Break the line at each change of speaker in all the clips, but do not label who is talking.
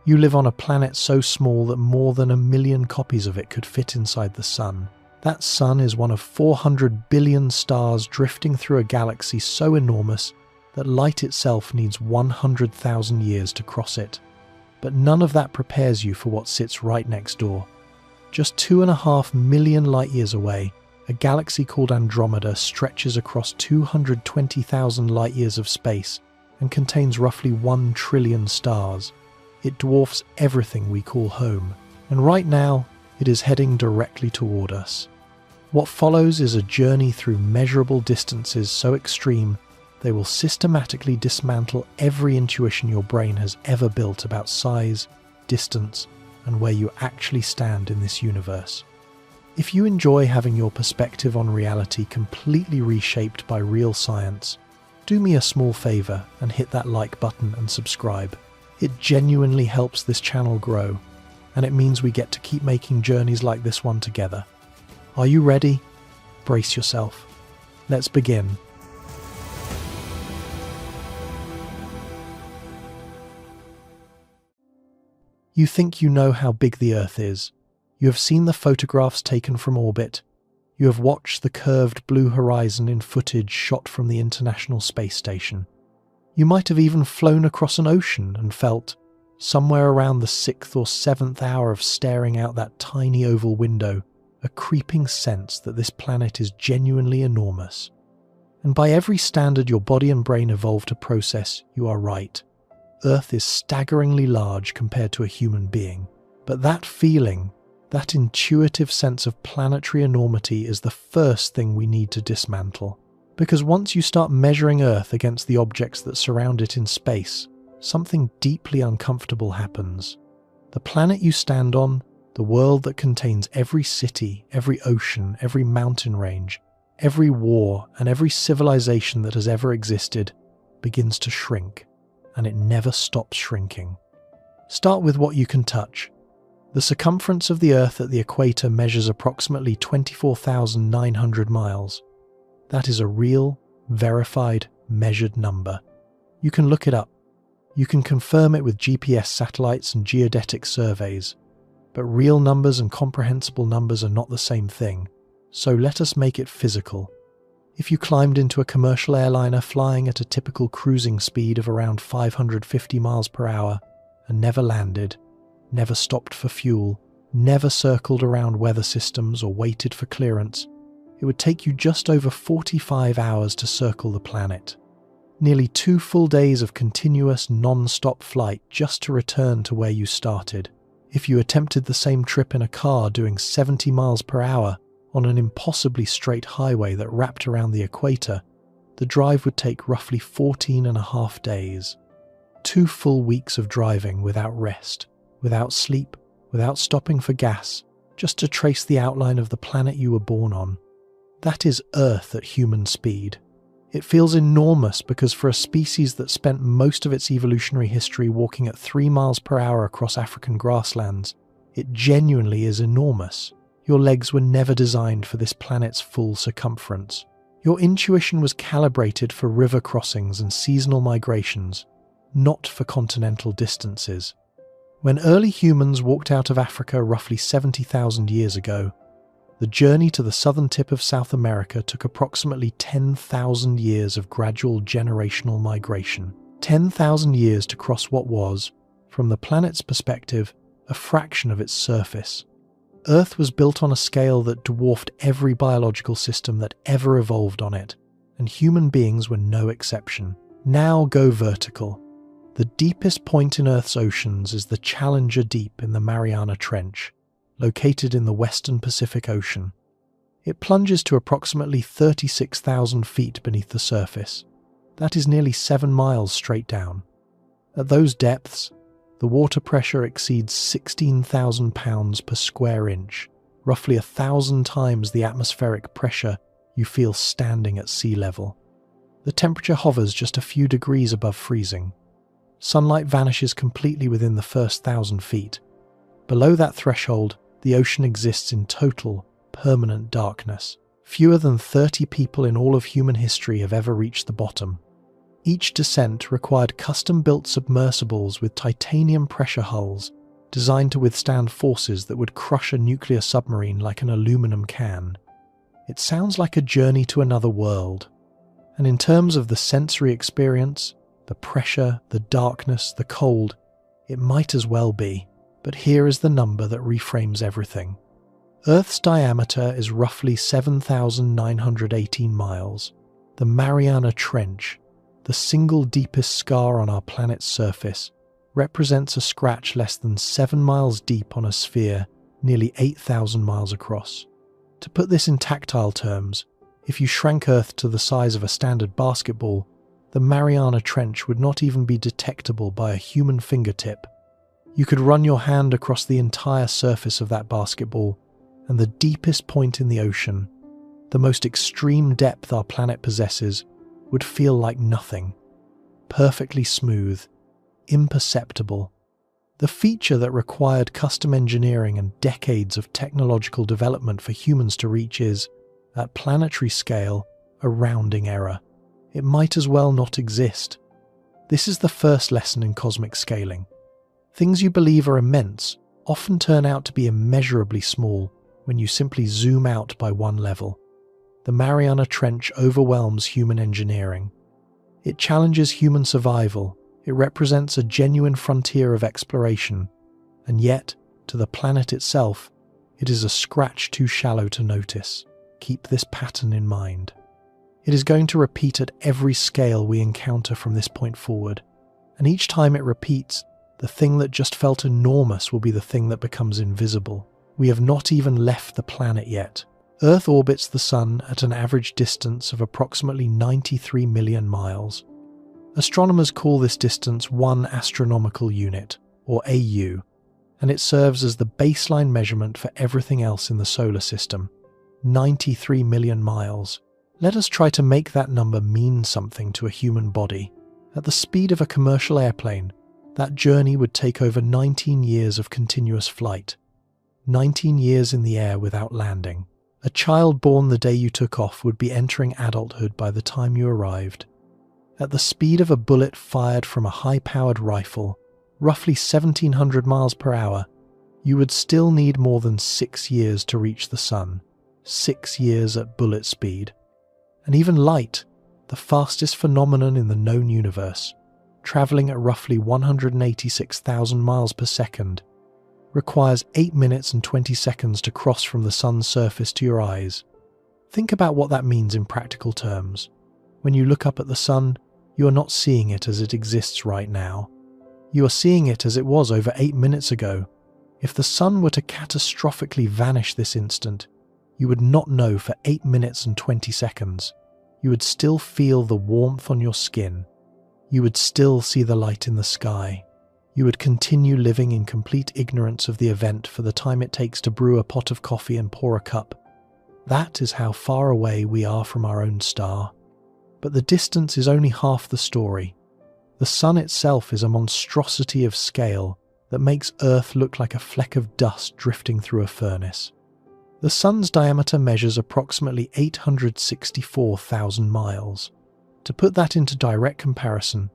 You live on a planet so small that more than 1 million copies of it could fit inside the Sun. That Sun is one of 400 billion stars drifting through a galaxy so enormous that light itself needs 100,000 years to cross it. But none of that prepares you for what sits right next door. Just 2.5 million light-years away, a galaxy called Andromeda stretches across 220,000 light-years of space and contains roughly 1 trillion stars. It dwarfs everything we call home, and right now, it is heading directly toward us. What follows is a journey through measurable distances so extreme they will systematically dismantle every intuition your brain has ever built about size, distance, and where you actually stand in this universe. If you enjoy having your perspective on reality completely reshaped by real science, do me a small favor and hit that like button and subscribe. It genuinely helps this channel grow, and it means we get to keep making journeys like this one together. Are you ready? Brace yourself. Let's begin. You think you know how big the Earth is. You have seen the photographs taken from orbit. You have watched the curved blue horizon in footage shot from the International Space Station. You might have even flown across an ocean and felt, somewhere around the 6th or 7th hour of staring out that tiny oval window, a creeping sense that this planet is genuinely enormous. And by every standard your body and brain evolved to process, you are right. Earth is staggeringly large compared to a human being. But that feeling, that intuitive sense of planetary enormity is the first thing we need to dismantle. Because once you start measuring Earth against the objects that surround it in space, something deeply uncomfortable happens. The planet you stand on, the world that contains every city, every ocean, every mountain range, every war, and every civilization that has ever existed, begins to shrink, and it never stops shrinking. Start with what you can touch. The circumference of the Earth at the equator measures approximately 24,900 miles. That is a real, verified, measured number. You can look it up. You can confirm it with GPS satellites and geodetic surveys. But real numbers and comprehensible numbers are not the same thing, so let us make it physical. If you climbed into a commercial airliner flying at a typical cruising speed of around 550 miles per hour and never landed, never stopped for fuel, never circled around weather systems or waited for clearance, it would take you just over 45 hours to circle the planet. Nearly 2 full days of continuous, non-stop flight just to return to where you started. If you attempted the same trip in a car doing 70 miles per hour on an impossibly straight highway that wrapped around the equator, the drive would take roughly 14.5 days. 2 full weeks of driving without rest, without sleep, without stopping for gas, just to trace the outline of the planet you were born on. That is Earth at human speed. It feels enormous because for a species that spent most of its evolutionary history walking at 3 miles per hour across African grasslands, it genuinely is enormous. Your legs were never designed for this planet's full circumference. Your intuition was calibrated for river crossings and seasonal migrations, not for continental distances. When early humans walked out of Africa roughly 70,000 years ago, the journey to the southern tip of South America took approximately 10,000 years of gradual generational migration. 10,000 years to cross what was, from the planet's perspective, a fraction of its surface. Earth was built on a scale that dwarfed every biological system that ever evolved on it, and human beings were no exception. Now go vertical. The deepest point in Earth's oceans is the Challenger Deep in the Mariana Trench, located in the western Pacific Ocean. It plunges to approximately 36,000 feet beneath the surface. That is nearly 7 miles straight down. At those depths, the water pressure exceeds 16,000 pounds per square inch, roughly 1,000 times the atmospheric pressure you feel standing at sea level. The temperature hovers just a few degrees above freezing. Sunlight vanishes completely within the first 1,000 feet. Below that threshold, the ocean exists in total, permanent darkness. Fewer than 30 people in all of human history have ever reached the bottom. Each descent required custom-built submersibles with titanium pressure hulls designed to withstand forces that would crush a nuclear submarine like an aluminum can. It sounds like a journey to another world. And in terms of the sensory experience, the pressure, the darkness, the cold, it might as well be. But here is the number that reframes everything. Earth's diameter is roughly 7,918 miles. The Mariana Trench, the single deepest scar on our planet's surface, represents a scratch less than 7 miles deep on a sphere nearly 8,000 miles across. To put this in tactile terms, if you shrank Earth to the size of a standard basketball, the Mariana Trench would not even be detectable by a human fingertip. You could run your hand across the entire surface of that basketball, and the deepest point in the ocean, the most extreme depth our planet possesses, would feel like nothing. Perfectly smooth, imperceptible. The feature that required custom engineering and decades of technological development for humans to reach is, at planetary scale, a rounding error. It might as well not exist. This is the first lesson in cosmic scaling. Things you believe are immense often turn out to be immeasurably small when you simply zoom out by one level. The Mariana Trench overwhelms human engineering. It challenges human survival. It represents a genuine frontier of exploration. And yet, to the planet itself, it is a scratch too shallow to notice. Keep this pattern in mind. It is going to repeat at every scale we encounter from this point forward. And each time it repeats, the thing that just felt enormous will be the thing that becomes invisible. We have not even left the planet yet. Earth orbits the Sun at an average distance of approximately 93 million miles. Astronomers call this distance 1 astronomical unit, or AU, and it serves as the baseline measurement for everything else in the solar system. 93 million miles. Let us try to make that number mean something to a human body. At the speed of a commercial airplane, that journey would take over 19 years of continuous flight. 19 years in the air without landing. A child born the day you took off would be entering adulthood by the time you arrived. At the speed of a bullet fired from a high-powered rifle, roughly 1,700 miles per hour, you would still need more than 6 years to reach the Sun. 6 years at bullet speed. And even light, the fastest phenomenon in the known universe, travelling at roughly 186,000 miles per second, requires 8 minutes and 20 seconds to cross from the Sun's surface to your eyes. Think about what that means in practical terms. When you look up at the Sun, you are not seeing it as it exists right now. You are seeing it as it was over 8 minutes ago. If the Sun were to catastrophically vanish this instant, you would not know for 8 minutes and 20 seconds. You would still feel the warmth on your skin. You would still see the light in the sky. You would continue living in complete ignorance of the event for the time it takes to brew a pot of coffee and pour a cup. That is how far away we are from our own star. But the distance is only half the story. The Sun itself is a monstrosity of scale that makes Earth look like a fleck of dust drifting through a furnace. The Sun's diameter measures approximately 864,000 miles. To put that into direct comparison,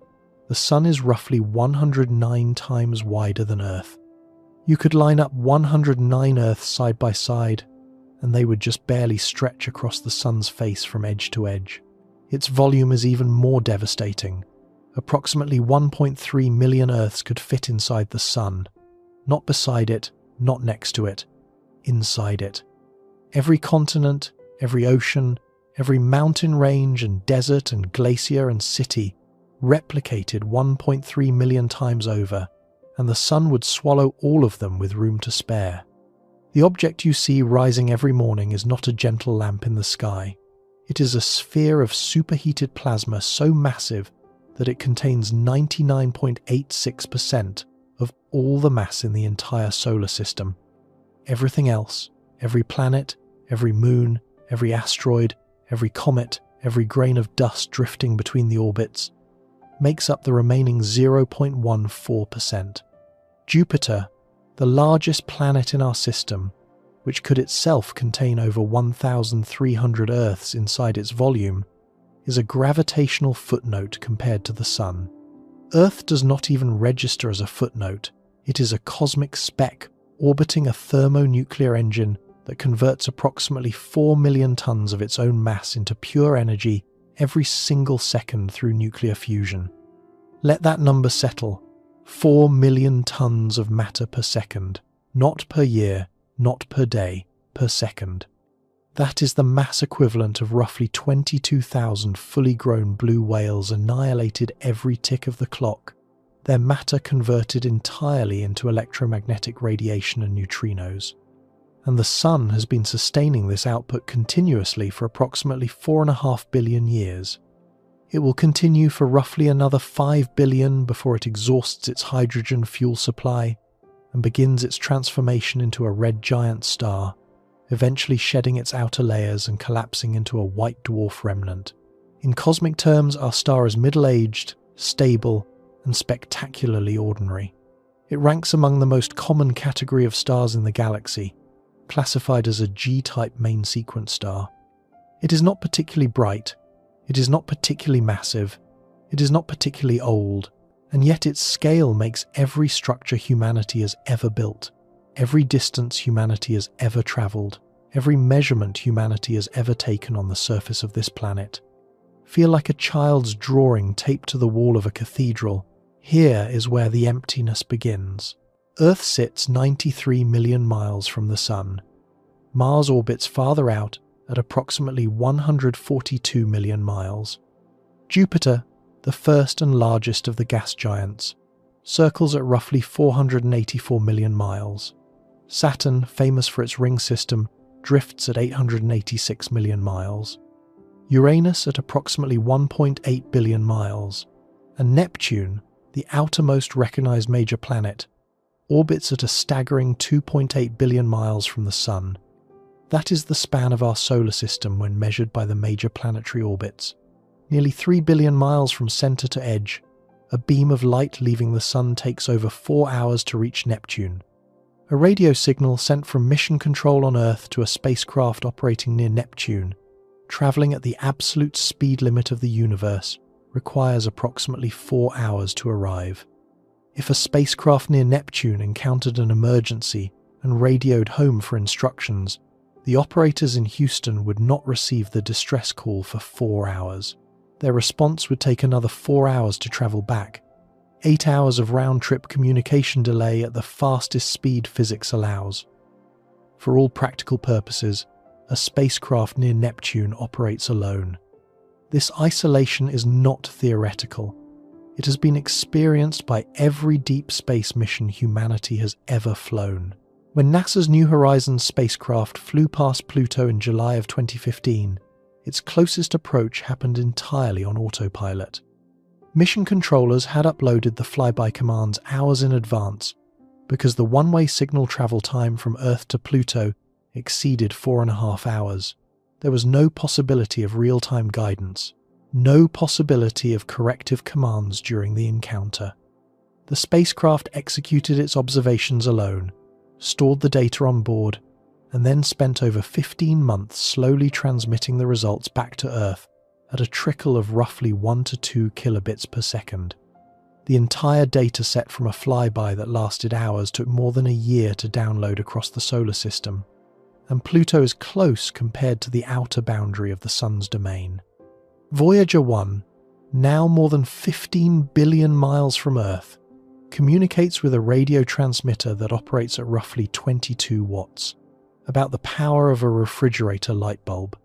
the Sun is roughly 109 times wider than Earth. You could line up 109 Earths side by side, and they would just barely stretch across the Sun's face from edge to edge. Its volume is even more devastating. Approximately 1.3 million Earths could fit inside the Sun. Not beside it, not next to it, inside it. Every continent, every ocean, every mountain range and desert and glacier and city replicated 1.3 million times over, and the Sun would swallow all of them with room to spare. The object you see rising every morning is not a gentle lamp in the sky. It is a sphere of superheated plasma so massive that it contains 99.86% of all the mass in the entire solar system. Everything else, every planet, every moon, every asteroid, every comet, every grain of dust drifting between the orbits, makes up the remaining 0.14%. Jupiter, the largest planet in our system, which could itself contain over 1,300 Earths inside its volume, is a gravitational footnote compared to the Sun. Earth does not even register as a footnote. It is a cosmic speck orbiting a thermonuclear engine that converts approximately 4 million tons of its own mass into pure energy every single second through nuclear fusion. Let that number settle. 4 million tons of matter per second. Not per year, not per day, per second. That is the mass equivalent of roughly 22,000 fully grown blue whales annihilated every tick of the clock, their matter converted entirely into electromagnetic radiation and neutrinos. And the Sun has been sustaining this output continuously for approximately 4.5 billion years. It will continue for roughly another 5 billion before it exhausts its hydrogen fuel supply and begins its transformation into a red giant star, eventually shedding its outer layers and collapsing into a white dwarf remnant. In cosmic terms, our star is middle-aged, stable, and spectacularly ordinary. It ranks among the most common category of stars in the galaxy, classified as a G-type main sequence star. It is not particularly bright, it is not particularly massive, it is not particularly old, and yet its scale makes every structure humanity has ever built, every distance humanity has ever travelled, every measurement humanity has ever taken on the surface of this planet. Feel like a child's drawing taped to the wall of a cathedral. Here is where the emptiness begins. Earth sits 93 million miles from the Sun. Mars orbits farther out at approximately 142 million miles. Jupiter, the first and largest of the gas giants, circles at roughly 484 million miles. Saturn, famous for its ring system, drifts at 886 million miles. Uranus at approximately 1.8 billion miles. And Neptune, the outermost recognized major planet, orbits at a staggering 2.8 billion miles from the Sun. That is the span of our solar system when measured by the major planetary orbits. Nearly 3 billion miles from center to edge, a beam of light leaving the Sun takes over 4 hours to reach Neptune. A radio signal sent from mission control on Earth to a spacecraft operating near Neptune, traveling at the absolute speed limit of the universe, requires approximately 4 hours to arrive. If a spacecraft near Neptune encountered an emergency and radioed home for instructions, the operators in Houston would not receive the distress call for 4 hours. Their response would take another 4 hours to travel back, 8 hours of round-trip communication delay at the fastest speed physics allows. For all practical purposes, a spacecraft near Neptune operates alone. This isolation is not theoretical. It has been experienced by every deep space mission humanity has ever flown. When NASA's New Horizons spacecraft flew past Pluto in July of 2015, its closest approach happened entirely on autopilot. Mission controllers had uploaded the flyby commands hours in advance because the one-way signal travel time from Earth to Pluto exceeded 4.5 hours. There was no possibility of real-time guidance, no possibility of corrective commands during the encounter. The spacecraft executed its observations alone, stored the data on board, and then spent over 15 months slowly transmitting the results back to Earth at a trickle of roughly 1 to 2 kilobits per second. The entire data set from a flyby that lasted hours took more than a year to download across the solar system, and Pluto is close compared to the outer boundary of the Sun's domain. Voyager 1, now more than 15 billion miles from Earth, communicates with a radio transmitter that operates at roughly 22 watts, about the power of a refrigerator light bulb.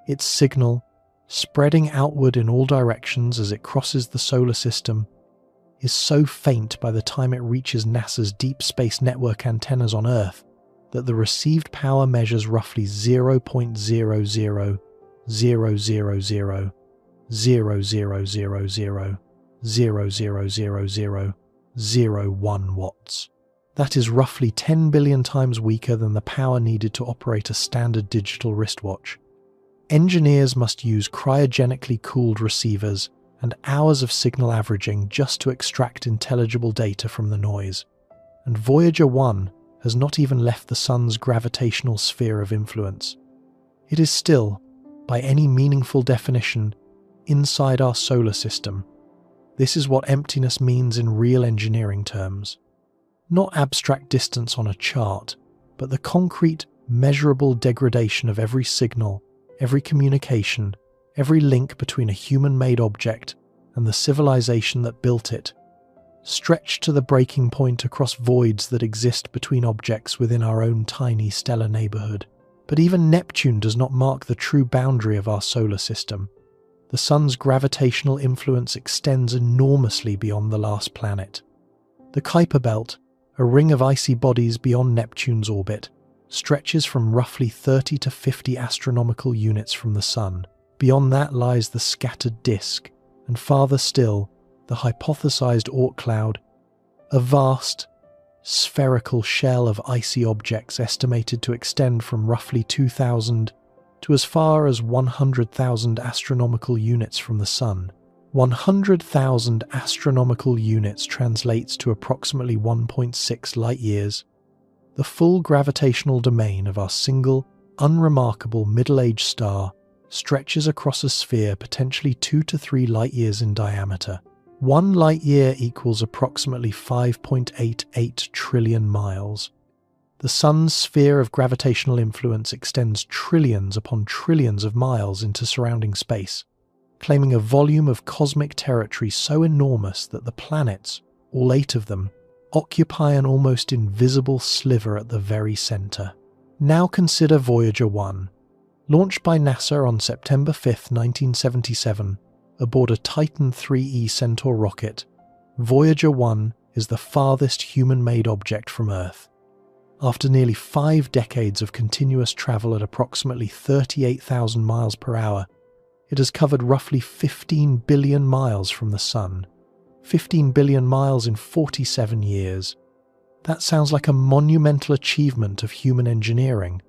Its signal, spreading outward in all directions as it crosses the solar system, is so faint by the time it reaches NASA's Deep Space Network antennas on Earth that the received power measures roughly 0.000000000000001 watts. That is roughly 10 billion times weaker than the power needed to operate a standard digital wristwatch. Engineers must use cryogenically cooled receivers and hours of signal averaging just to extract intelligible data from the noise. And Voyager 1 has not even left the Sun's gravitational sphere of influence. It is still, by any meaningful definition, inside our solar system. This is what emptiness means in real engineering terms. Not abstract distance on a chart, but the concrete, measurable degradation of every signal, every communication, every link between a human-made object and the civilization that built it, stretched to the breaking point across voids that exist between objects within our own tiny stellar neighborhood. But even Neptune does not mark the true boundary of our solar system. The Sun's gravitational influence extends enormously beyond the last planet. The Kuiper Belt, a ring of icy bodies beyond Neptune's orbit, stretches from roughly 30 to 50 astronomical units from the Sun. Beyond that lies the scattered disk, and farther still, the hypothesized Oort cloud, a vast, spherical shell of icy objects estimated to extend from roughly 2,000 to as far as 100,000 astronomical units from the Sun. 100,000 astronomical units translates to approximately 1.6 light-years. The full gravitational domain of our single, unremarkable middle-aged star stretches across a sphere potentially 2 to 3 light-years in diameter. 1 light-year equals approximately 5.88 trillion miles. The Sun's sphere of gravitational influence extends trillions upon trillions of miles into surrounding space, claiming a volume of cosmic territory so enormous that the planets, all 8 of them, occupy an almost invisible sliver at the very center. Now consider Voyager 1. Launched by NASA on September 5, 1977, aboard a Titan IIIe Centaur rocket, Voyager 1 is the farthest human-made object from Earth. After nearly 5 decades of continuous travel at approximately 38,000 miles per hour, it has covered roughly 15 billion miles from the Sun. 15 billion miles in 47 years. That sounds like a monumental achievement of human engineering,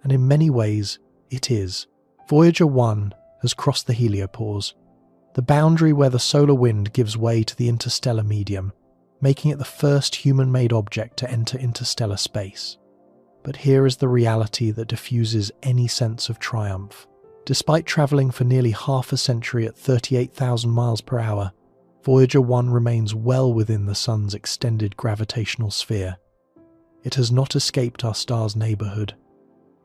and in many ways, it is. Voyager 1 has crossed the heliopause, the boundary where the solar wind gives way to the interstellar medium, making it the first human-made object to enter interstellar space. But here is the reality that diffuses any sense of triumph. Despite travelling for nearly half a century at 38,000 miles per hour, Voyager 1 remains well within the Sun's extended gravitational sphere. It has not escaped our star's neighbourhood.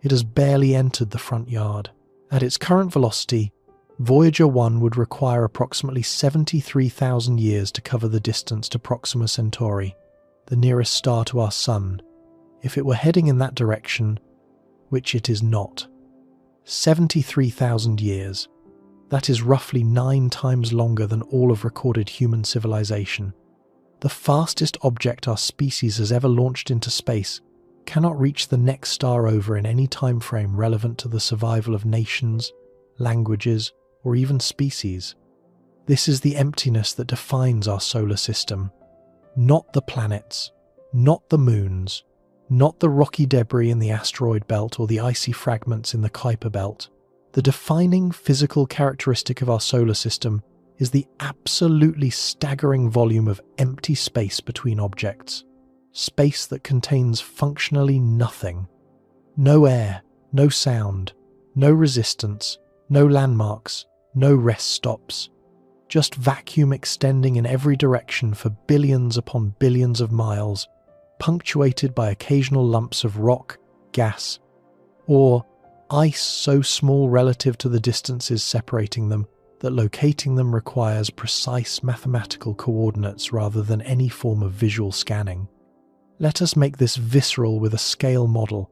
It has barely entered the front yard. At its current velocity, Voyager 1 would require approximately 73,000 years to cover the distance to Proxima Centauri, the nearest star to our Sun, if it were heading in that direction, which it is not. 73,000 years. That is roughly 9 times longer than all of recorded human civilization. The fastest object our species has ever launched into space cannot reach the next star over in any time frame relevant to the survival of nations, languages, or even species. This is the emptiness that defines our solar system. Not the planets, not the moons, not the rocky debris in the asteroid belt or the icy fragments in the Kuiper Belt. The defining physical characteristic of our solar system is the absolutely staggering volume of empty space between objects. Space that contains functionally nothing. No air, no sound, no resistance, no landmarks, no rest stops. Just vacuum extending in every direction for billions upon billions of miles, punctuated by occasional lumps of rock, gas, or ice so small relative to the distances separating them that locating them requires precise mathematical coordinates rather than any form of visual scanning. Let us make this visceral with a scale model.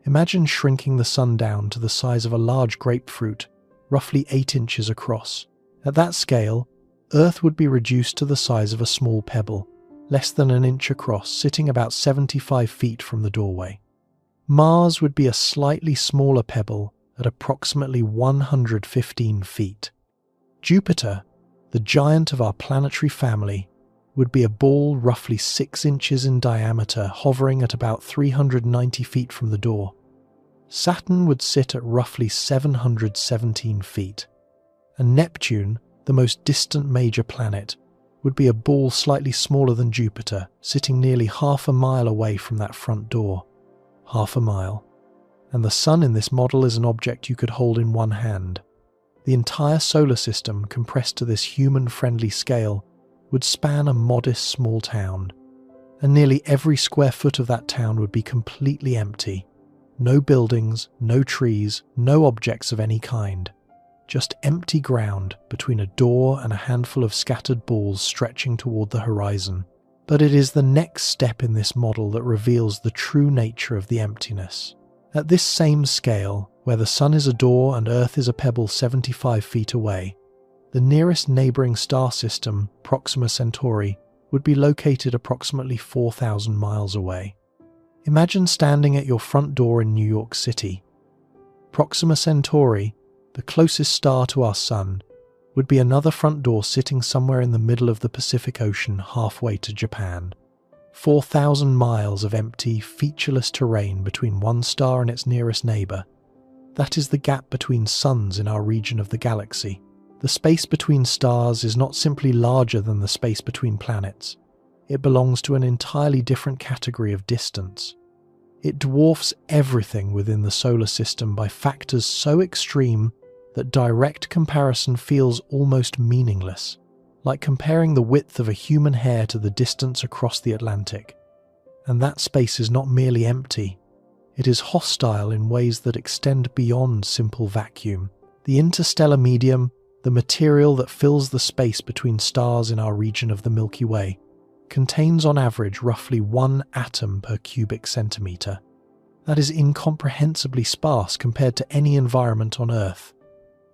Imagine shrinking the Sun down to the size of a large grapefruit, roughly 8 inches across. At that scale, Earth would be reduced to the size of a small pebble, less than an inch across, sitting about 75 feet from the doorway. Mars would be a slightly smaller pebble at approximately 115 feet. Jupiter, the giant of our planetary family, would be a ball roughly 6 inches in diameter, hovering at about 390 feet from the door. Saturn would sit at roughly 717 feet. And Neptune, the most distant major planet, would be a ball slightly smaller than Jupiter, sitting nearly half a mile away from that front door. Half a mile. And the Sun in this model is an object you could hold in one hand. The entire solar system, compressed to this human-friendly scale, would span a modest small town. And nearly every square foot of that town would be completely empty. No buildings, no trees, no objects of any kind. Just empty ground between a door and a handful of scattered balls stretching toward the horizon. But it is the next step in this model that reveals the true nature of the emptiness. At this same scale, where the Sun is a door and Earth is a pebble 75 feet away, the nearest neighbouring star system, Proxima Centauri, would be located approximately 4,000 miles away. Imagine standing at your front door in New York City. Proxima Centauri, the closest star to our Sun, would be another front door sitting somewhere in the middle of the Pacific Ocean, halfway to Japan. 4,000 miles of empty, featureless terrain between one star and its nearest neighbour. That is the gap between suns in our region of the galaxy. The space between stars is not simply larger than the space between planets. It belongs to an entirely different category of distance. It dwarfs everything within the solar system by factors so extreme that direct comparison feels almost meaningless, like comparing the width of a human hair to the distance across the Atlantic. And that space is not merely empty, it is hostile in ways that extend beyond simple vacuum. The interstellar medium, the material that fills the space between stars in our region of the Milky Way, contains on average roughly 1 atom per cubic centimetre. That is incomprehensibly sparse compared to any environment on Earth.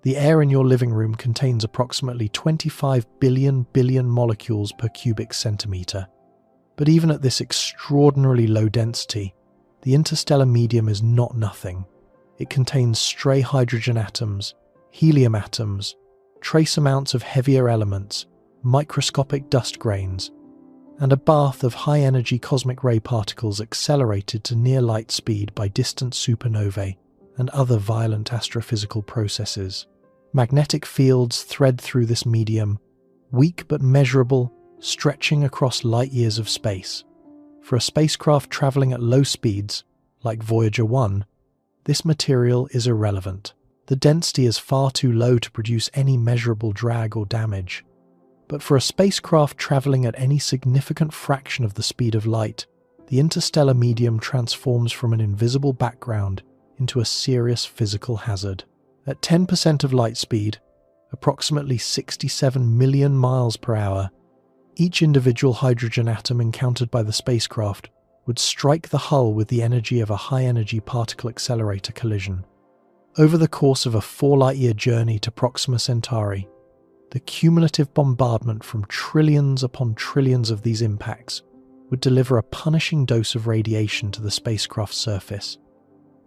The air in your living room contains approximately 25 billion molecules per cubic centimetre. But even at this extraordinarily low density, the interstellar medium is not nothing. It contains stray hydrogen atoms, helium atoms, trace amounts of heavier elements, microscopic dust grains, and a bath of high-energy cosmic ray particles accelerated to near light speed by distant supernovae and other violent astrophysical processes. Magnetic fields thread through this medium, weak but measurable, stretching across light years of space. For a spacecraft travelling at low speeds, like Voyager 1, this material is irrelevant. The density is far too low to produce any measurable drag or damage. But for a spacecraft travelling at any significant fraction of the speed of light, the interstellar medium transforms from an invisible background into a serious physical hazard. At 10% of light speed, approximately 67 million miles per hour, each individual hydrogen atom encountered by the spacecraft would strike the hull with the energy of a high-energy particle accelerator collision. Over the course of a 4-light-year journey to Proxima Centauri, the cumulative bombardment from trillions upon trillions of these impacts would deliver a punishing dose of radiation to the spacecraft's surface,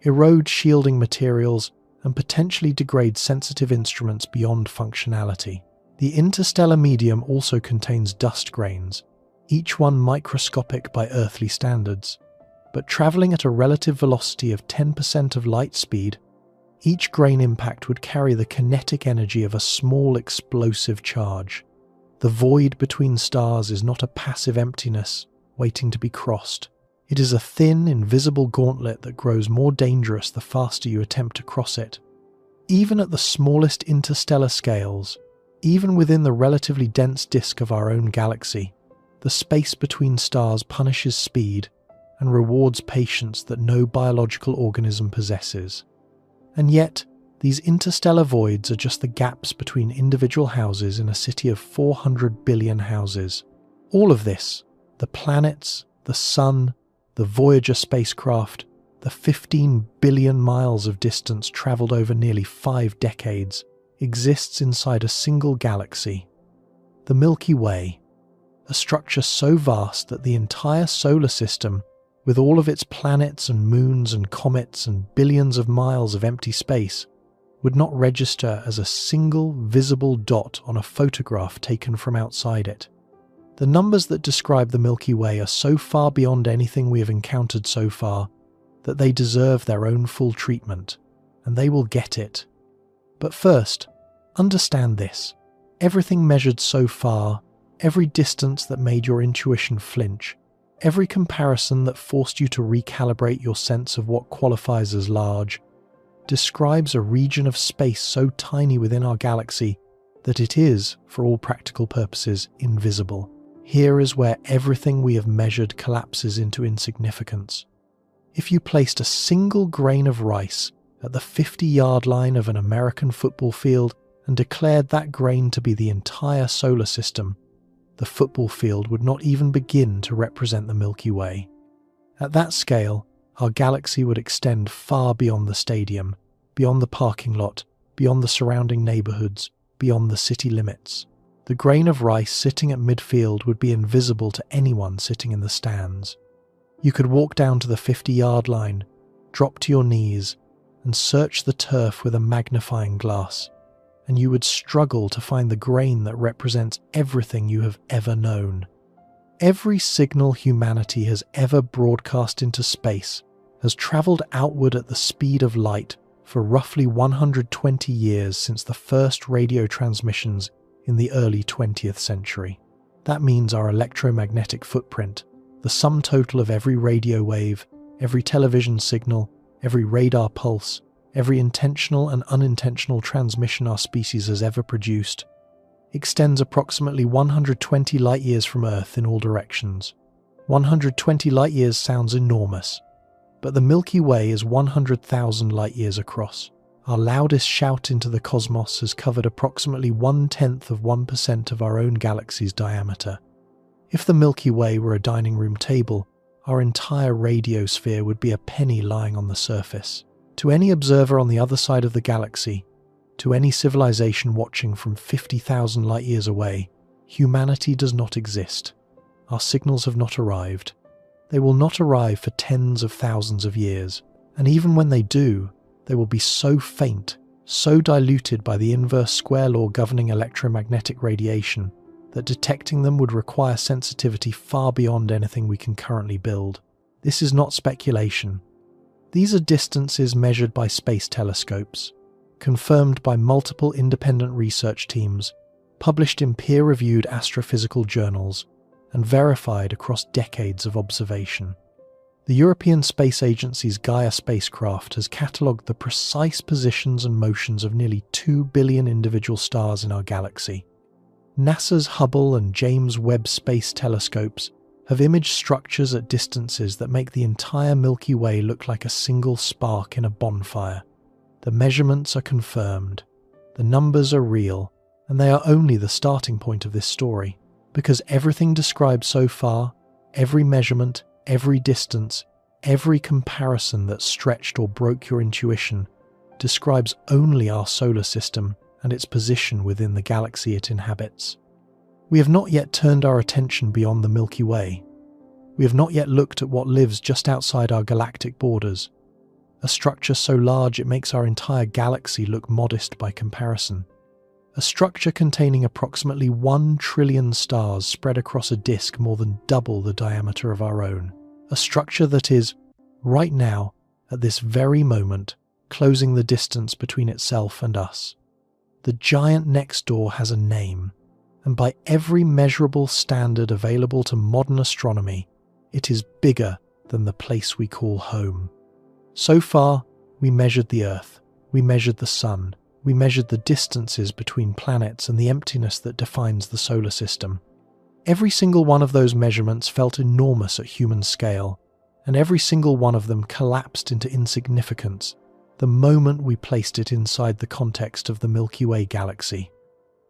erode shielding materials, and potentially degrade sensitive instruments beyond functionality. The interstellar medium also contains dust grains, each one microscopic by earthly standards, but travelling at a relative velocity of 10% of light speed, each grain impact would carry the kinetic energy of a small explosive charge. The void between stars is not a passive emptiness waiting to be crossed. It is a thin, invisible gauntlet that grows more dangerous the faster you attempt to cross it. Even at the smallest interstellar scales, even within the relatively dense disk of our own galaxy, the space between stars punishes speed and rewards patience that no biological organism possesses. And yet, these interstellar voids are just the gaps between individual houses in a city of 400 billion houses. All of this, the planets, the Sun, the Voyager spacecraft, the 15 billion miles of distance travelled over nearly 5 decades, exists inside a single galaxy, the Milky Way, a structure so vast that the entire solar system, with all of its planets and moons and comets and billions of miles of empty space, would not register as a single visible dot on a photograph taken from outside it. The numbers that describe the Milky Way are so far beyond anything we have encountered so far that they deserve their own full treatment, and they will get it. But first, understand this. Everything measured so far, every distance that made your intuition flinch, every comparison that forced you to recalibrate your sense of what qualifies as large, describes a region of space so tiny within our galaxy that it is, for all practical purposes, invisible. Here is where everything we have measured collapses into insignificance. If you placed a single grain of rice at the 50-yard line of an American football field and declared that grain to be the entire solar system, the football field would not even begin to represent the Milky Way. At that scale, our galaxy would extend far beyond the stadium, beyond the parking lot, beyond the surrounding neighborhoods, beyond the city limits. The grain of rice sitting at midfield would be invisible to anyone sitting in the stands. You could walk down to the 50-yard line, drop to your knees, and search the turf with a magnifying glass, and you would struggle to find the grain that represents everything you have ever known. Every signal humanity has ever broadcast into space has traveled outward at the speed of light for roughly 120 years since the first radio transmissions in the early 20th century. That means our electromagnetic footprint, the sum total of every radio wave, every television signal, every radar pulse, every intentional and unintentional transmission our species has ever produced, extends approximately 120 light-years from Earth in all directions. 120 light-years sounds enormous, but the Milky Way is 100,000 light-years across. Our loudest shout into the cosmos has covered approximately 0.1% of our own galaxy's diameter. If the Milky Way were a dining room table, our entire radiosphere would be a penny lying on the surface. To any observer on the other side of the galaxy, to any civilization watching from 50,000 light-years away, humanity does not exist. Our signals have not arrived. They will not arrive for tens of thousands of years, and even when they do, they will be so faint, so diluted by the inverse square law governing electromagnetic radiation, that detecting them would require sensitivity far beyond anything we can currently build. This is not speculation. These are distances measured by space telescopes, confirmed by multiple independent research teams, published in peer-reviewed astrophysical journals, and verified across decades of observation. The European Space Agency's Gaia spacecraft has catalogued the precise positions and motions of nearly 2 billion individual stars in our galaxy. NASA's Hubble and James Webb Space Telescopes have imaged structures at distances that make the entire Milky Way look like a single spark in a bonfire. The measurements are confirmed, the numbers are real, and they are only the starting point of this story, because everything described so far, every measurement, every distance, every comparison that stretched or broke your intuition, describes only our solar system and its position within the galaxy it inhabits. We have not yet turned our attention beyond the Milky Way. We have not yet looked at what lives just outside our galactic borders, a structure so large it makes our entire galaxy look modest by comparison. A structure containing approximately 1 trillion stars spread across a disk more than double the diameter of our own. A structure that is, right now, at this very moment, closing the distance between itself and us. The giant next door has a name, and by every measurable standard available to modern astronomy, it is bigger than the place we call home. So far, we measured the Earth, we measured the Sun, we measured the distances between planets and the emptiness that defines the solar system. Every single one of those measurements felt enormous at human scale, and every single one of them collapsed into insignificance the moment we placed it inside the context of the Milky Way galaxy.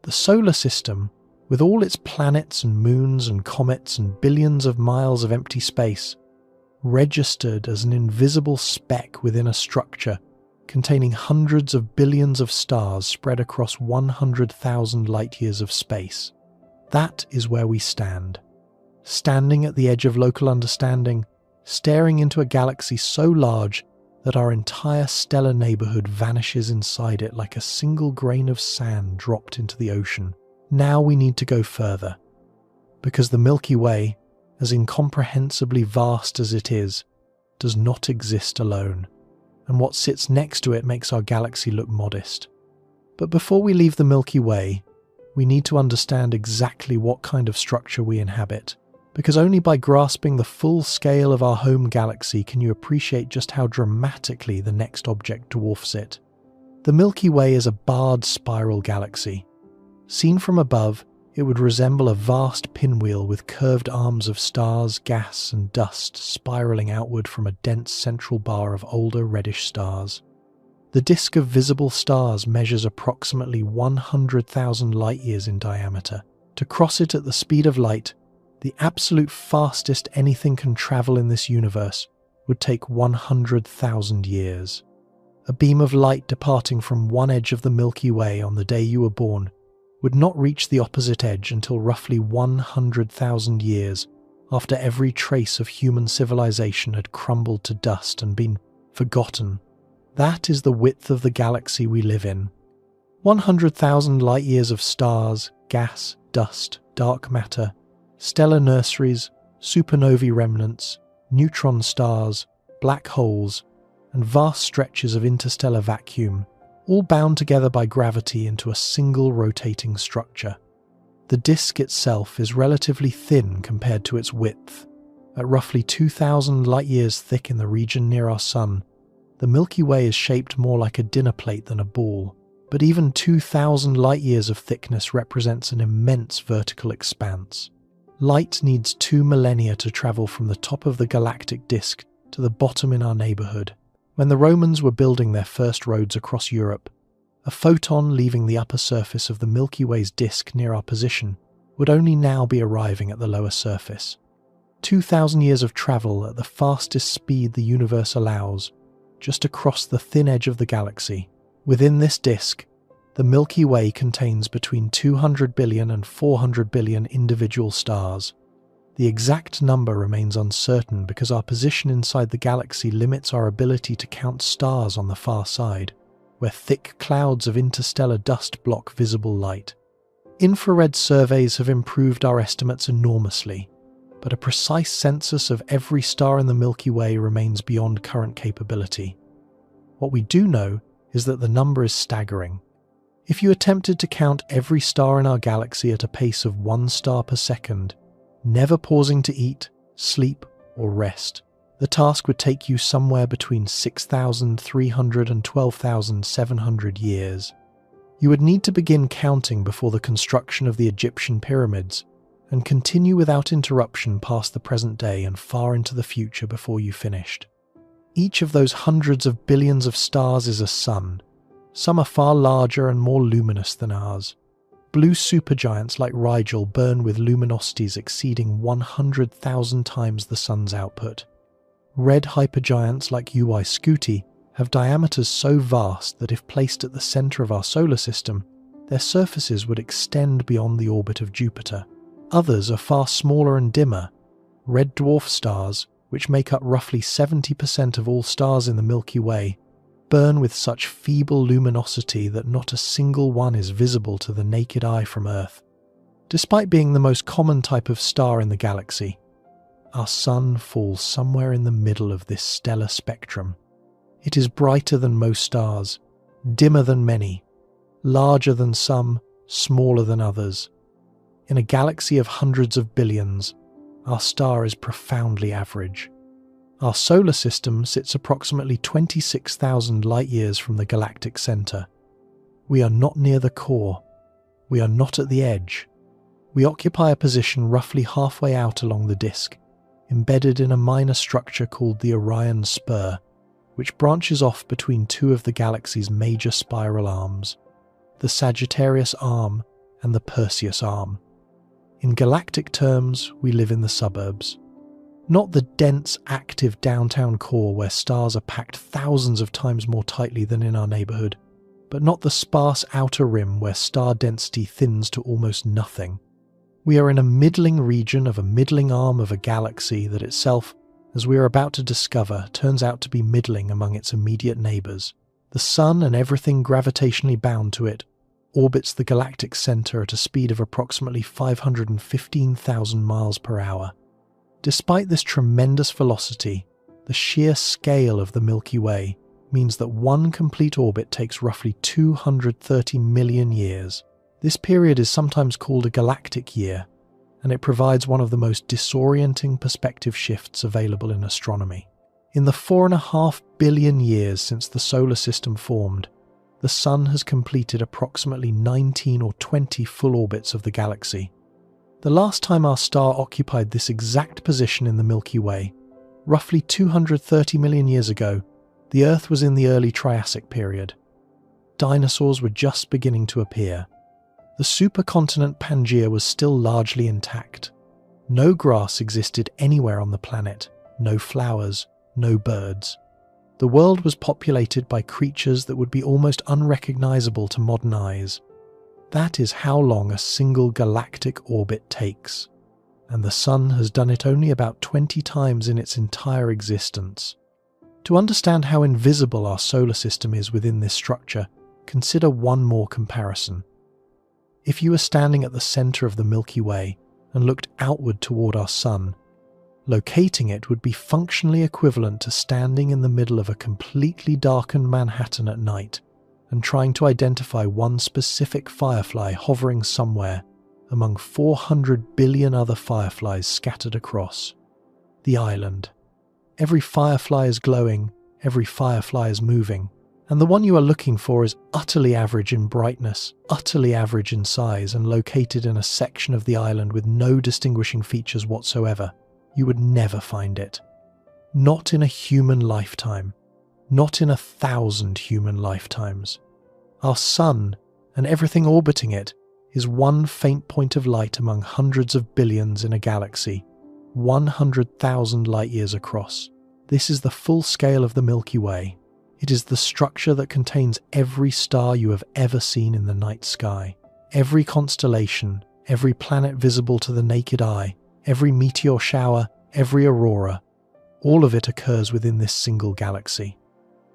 The solar system, with all its planets and moons and comets and billions of miles of empty space, registered as an invisible speck within a structure containing hundreds of billions of stars spread across 100,000 light-years of space. That is where we stand. Standing at the edge of local understanding, staring into a galaxy so large that our entire stellar neighborhood vanishes inside it like a single grain of sand dropped into the ocean. Now we need to go further, because the Milky Way, as incomprehensibly vast as it is, does not exist alone, and what sits next to it makes our galaxy look modest. But before we leave the Milky Way, we need to understand exactly what kind of structure we inhabit, because only by grasping the full scale of our home galaxy can you appreciate just how dramatically the next object dwarfs it. The Milky Way is a barred spiral galaxy. Seen from above, it would resemble a vast pinwheel with curved arms of stars, gas, and dust spiraling outward from a dense central bar of older reddish stars. The disk of visible stars measures approximately 100,000 light-years in diameter. To cross it at the speed of light, the absolute fastest anything can travel in this universe, would take 100,000 years. A beam of light departing from one edge of the Milky Way on the day you were born would not reach the opposite edge until roughly 100,000 years after every trace of human civilization had crumbled to dust and been forgotten. That is the width of the galaxy we live in. 100,000 light-years of stars, gas, dust, dark matter, stellar nurseries, supernovae remnants, neutron stars, black holes, and vast stretches of interstellar vacuum, all bound together by gravity into a single rotating structure. The disk itself is relatively thin compared to its width. At roughly 2,000 light-years thick in the region near our Sun, the Milky Way is shaped more like a dinner plate than a ball, but even 2,000 light-years of thickness represents an immense vertical expanse. Light needs 2 millennia to travel from the top of the galactic disk to the bottom in our neighborhood. When the Romans were building their first roads across Europe, a photon leaving the upper surface of the Milky Way's disk near our position would only now be arriving at the lower surface. 2,000 years of travel at the fastest speed the universe allows, just across the thin edge of the galaxy. Within this disk, the Milky Way contains between 200 billion and 400 billion individual stars. The exact number remains uncertain because our position inside the galaxy limits our ability to count stars on the far side, where thick clouds of interstellar dust block visible light. Infrared surveys have improved our estimates enormously, but a precise census of every star in the Milky Way remains beyond current capability. What we do know is that the number is staggering. If you attempted to count every star in our galaxy at a pace of 1 star per second, never pausing to eat, sleep, or rest, the task would take you somewhere between 6,300 and 12,700 years. You would need to begin counting before the construction of the Egyptian pyramids, and continue without interruption past the present day and far into the future before you finished. Each of those hundreds of billions of stars is a sun. Some are far larger and more luminous than ours. Blue supergiants like Rigel burn with luminosities exceeding 100,000 times the sun's output. Red hypergiants like UY Scuti have diameters so vast that if placed at the center of our solar system, their surfaces would extend beyond the orbit of Jupiter. Others are far smaller and dimmer. Red dwarf stars, which make up roughly 70% of all stars in the Milky Way, burn with such feeble luminosity that not a single one is visible to the naked eye from Earth. Despite being the most common type of star in the galaxy, our Sun falls somewhere in the middle of this stellar spectrum. It is brighter than most stars, dimmer than many, larger than some, smaller than others. In a galaxy of hundreds of billions, our star is profoundly average. Our solar system sits approximately 26,000 light-years from the galactic center. We are not near the core. We are not at the edge. We occupy a position roughly halfway out along the disk, embedded in a minor structure called the Orion Spur, which branches off between 2 of the galaxy's major spiral arms, the Sagittarius Arm and the Perseus Arm. In galactic terms, we live in the suburbs. Not the dense, active downtown core where stars are packed thousands of times more tightly than in our neighborhood, but not the sparse outer rim where star density thins to almost nothing. We are in a middling region of a middling arm of a galaxy that itself, as we are about to discover, turns out to be middling among its immediate neighbors. The Sun and everything gravitationally bound to it orbits the galactic center at a speed of approximately 515,000 miles per hour. Despite this tremendous velocity, the sheer scale of the Milky Way means that one complete orbit takes roughly 230 million years. This period is sometimes called a galactic year, and it provides one of the most disorienting perspective shifts available in astronomy. In the 4.5 billion years since the solar system formed, the Sun has completed approximately 19 or 20 full orbits of the galaxy. The last time our star occupied this exact position in the Milky Way, roughly 230 million years ago, the Earth was in the early Triassic period. Dinosaurs were just beginning to appear. The supercontinent Pangaea was still largely intact. No grass existed anywhere on the planet, no flowers, no birds. The world was populated by creatures that would be almost unrecognizable to modern eyes. That is how long a single galactic orbit takes, and the Sun has done it only about 20 times in its entire existence. To understand how invisible our solar system is within this structure, consider one more comparison. If you were standing at the center of the Milky Way and looked outward toward our Sun, locating it would be functionally equivalent to standing in the middle of a completely darkened Manhattan at night and trying to identify one specific firefly hovering somewhere among 400 billion other fireflies scattered across the island. Every firefly is glowing, every firefly is moving, and the one you are looking for is utterly average in brightness, utterly average in size, and located in a section of the island with no distinguishing features whatsoever. You would never find it. Not in a human lifetime. Not in 1,000 human lifetimes. Our Sun, and everything orbiting it, is one faint point of light among hundreds of billions in a galaxy, 100,000 light-years across. This is the full scale of the Milky Way. It is the structure that contains every star you have ever seen in the night sky. Every constellation, every planet visible to the naked eye, every meteor shower, every aurora, all of it occurs within this single galaxy.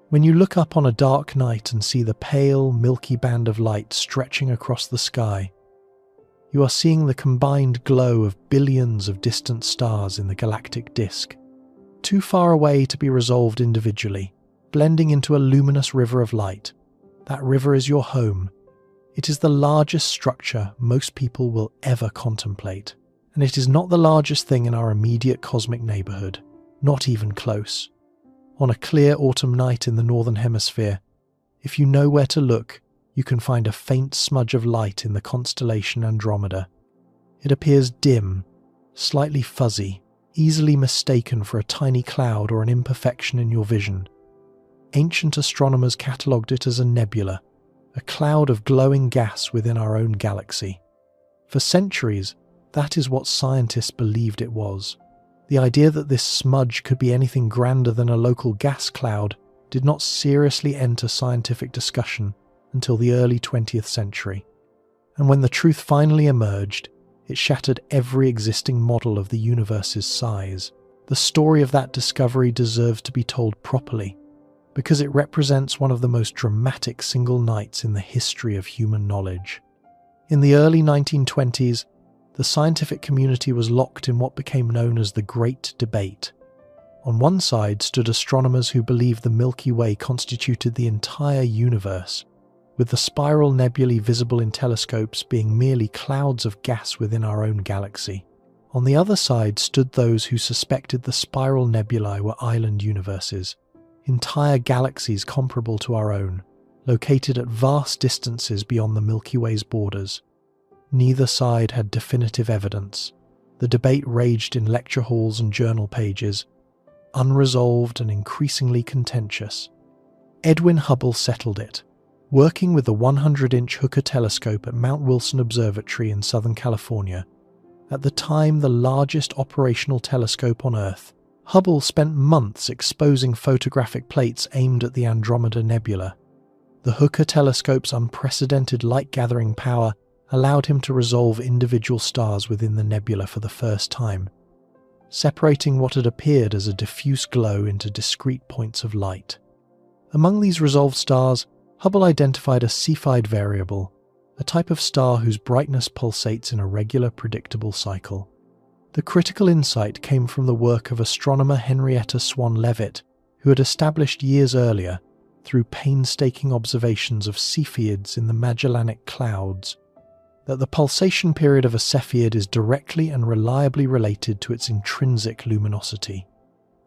When you look up on a dark night and see the pale, milky band of light stretching across the sky, you are seeing the combined glow of billions of distant stars in the galactic disk, too far away to be resolved individually, blending into a luminous river of light. That river is your home. It is the largest structure most people will ever contemplate, and it is not the largest thing in our immediate cosmic neighborhood, not even close. On a clear autumn night in the Northern Hemisphere, if you know where to look, you can find a faint smudge of light in the constellation Andromeda. It appears dim, slightly fuzzy, easily mistaken for a tiny cloud or an imperfection in your vision. Ancient astronomers catalogued it as a nebula, a cloud of glowing gas within our own galaxy. For centuries, that is what scientists believed it was. The idea that this smudge could be anything grander than a local gas cloud did not seriously enter scientific discussion until the early 20th century. And when the truth finally emerged, it shattered every existing model of the universe's size. The story of that discovery deserves to be told properly, because it represents one of the most dramatic single nights in the history of human knowledge. In the early 1920s, the scientific community was locked in what became known as the Great Debate. On one side stood astronomers who believed the Milky Way constituted the entire universe, with the spiral nebulae visible in telescopes being merely clouds of gas within our own galaxy. On the other side stood those who suspected the spiral nebulae were island universes, entire galaxies comparable to our own, located at vast distances beyond the Milky Way's borders. Neither side had definitive evidence. The debate raged in lecture halls and journal pages, unresolved and increasingly contentious. Edwin Hubble settled it, working with the 100-inch Hooker telescope at Mount Wilson Observatory in Southern California. At the time the largest operational telescope on Earth, Hubble spent months exposing photographic plates aimed at the Andromeda Nebula. The Hooker telescope's unprecedented light-gathering power allowed him to resolve individual stars within the nebula for the first time, separating what had appeared as a diffuse glow into discrete points of light. Among these resolved stars, Hubble identified a Cepheid variable, a type of star whose brightness pulsates in a regular, predictable cycle. The critical insight came from the work of astronomer Henrietta Swan Leavitt, who had established years earlier, through painstaking observations of Cepheids in the Magellanic Clouds, that the pulsation period of a Cepheid is directly and reliably related to its intrinsic luminosity.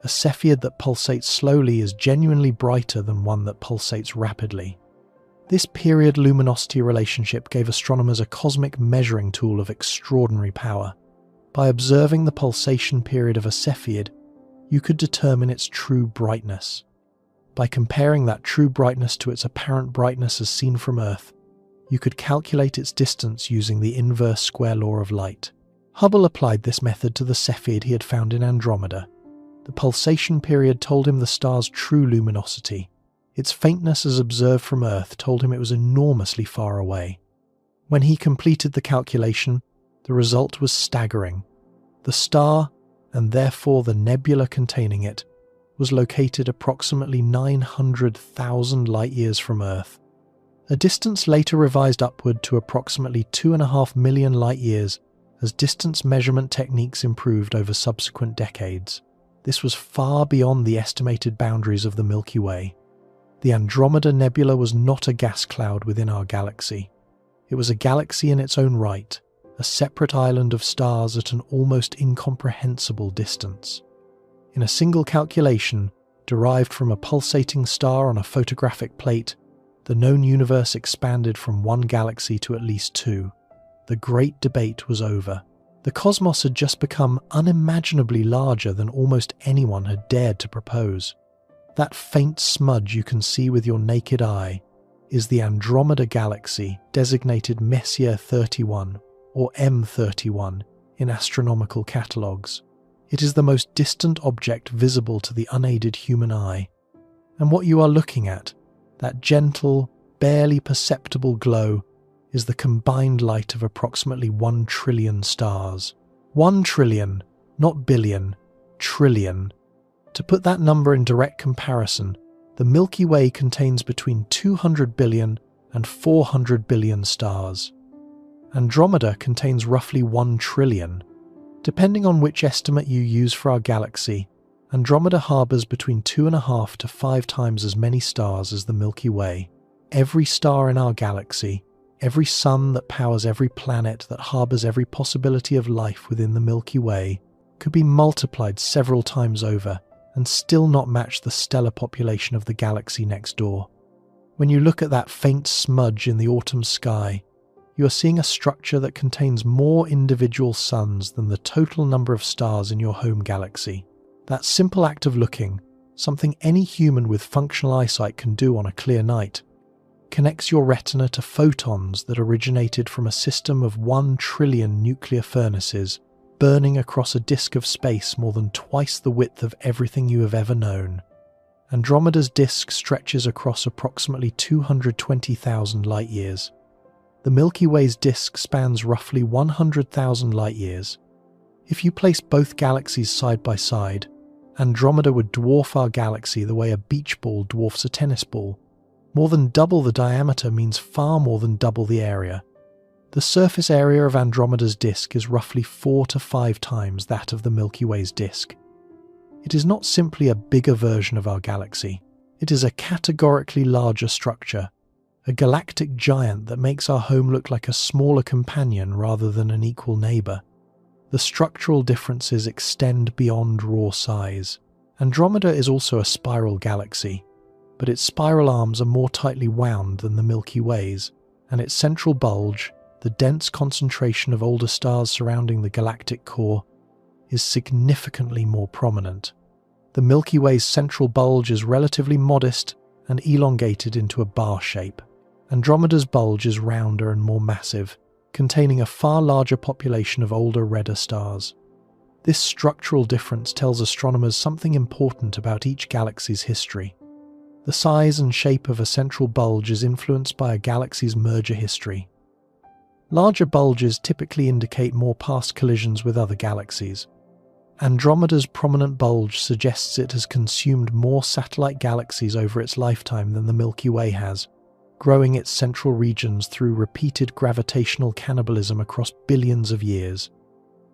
A Cepheid that pulsates slowly is genuinely brighter than one that pulsates rapidly. This period luminosity relationship gave astronomers a cosmic measuring tool of extraordinary power. By observing the pulsation period of a Cepheid, you could determine its true brightness. By comparing that true brightness to its apparent brightness as seen from Earth, you could calculate its distance using the inverse square law of light. Hubble applied this method to the Cepheid he had found in Andromeda. The pulsation period told him the star's true luminosity. Its faintness as observed from Earth told him it was enormously far away. When he completed the calculation, the result was staggering. The star, and therefore the nebula containing it, was located approximately 900,000 light-years from Earth. A distance later revised upward to approximately 2.5 million light-years as distance measurement techniques improved over subsequent decades. This was far beyond the estimated boundaries of the Milky Way. The Andromeda Nebula was not a gas cloud within our galaxy. It was a galaxy in its own right, a separate island of stars at an almost incomprehensible distance. In a single calculation, derived from a pulsating star on a photographic plate, the known universe expanded from one galaxy to at least two. The great debate was over. The cosmos had just become unimaginably larger than almost anyone had dared to propose. That faint smudge you can see with your naked eye is the Andromeda Galaxy, designated Messier 31 or M31 in astronomical catalogues. It is the most distant object visible to the unaided human eye. And what you are looking at, that gentle, barely perceptible glow, is the combined light of approximately 1 trillion stars. 1 trillion, not billion, trillion. To put that number in direct comparison, the Milky Way contains between 200 billion and 400 billion stars. Andromeda contains roughly 1 trillion. Depending on which estimate you use for our galaxy, Andromeda harbours between 2.5 to 5 times as many stars as the Milky Way. Every star in our galaxy, every sun that powers every planet that harbours every possibility of life within the Milky Way, could be multiplied several times over and still not match the stellar population of the galaxy next door. When you look at that faint smudge in the autumn sky, you are seeing a structure that contains more individual suns than the total number of stars in your home galaxy. That simple act of looking, something any human with functional eyesight can do on a clear night, connects your retina to photons that originated from a system of 1 trillion nuclear furnaces burning across a disk of space more than twice the width of everything you have ever known. Andromeda's disk stretches across approximately 220,000 light-years. The Milky Way's disk spans roughly 100,000 light-years. If you place both galaxies side by side, Andromeda would dwarf our galaxy the way a beach ball dwarfs a tennis ball. More than double the diameter means far more than double the area. The surface area of Andromeda's disk is roughly 4 to 5 times that of the Milky Way's disk. It is not simply a bigger version of our galaxy. It is a categorically larger structure, a galactic giant that makes our home look like a smaller companion rather than an equal neighbour. The structural differences extend beyond raw size. Andromeda is also a spiral galaxy, but its spiral arms are more tightly wound than the Milky Way's, and its central bulge, the dense concentration of older stars surrounding the galactic core, is significantly more prominent. The Milky Way's central bulge is relatively modest and elongated into a bar shape. Andromeda's bulge is rounder and more massive, containing a far larger population of older, redder stars. This structural difference tells astronomers something important about each galaxy's history. The size and shape of a central bulge is influenced by a galaxy's merger history. Larger bulges typically indicate more past collisions with other galaxies. Andromeda's prominent bulge suggests it has consumed more satellite galaxies over its lifetime than the Milky Way has, growing its central regions through repeated gravitational cannibalism across billions of years.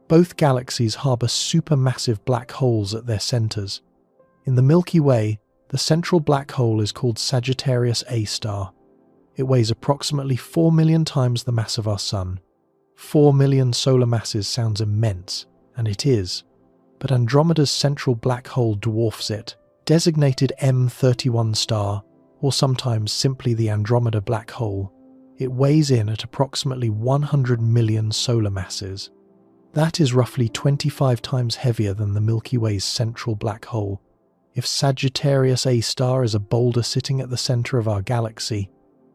Both galaxies harbour supermassive black holes at their centres. In the Milky Way, the central black hole is called Sagittarius A star. It weighs approximately 4 million times the mass of our Sun. 4 million solar masses sounds immense, and it is, but Andromeda's central black hole dwarfs it, designated M31 star, or sometimes simply the Andromeda black hole. It weighs in at approximately 100 million solar masses. That is roughly 25 times heavier than the Milky Way's central black hole. If Sagittarius A star is a boulder sitting at the center of our galaxy,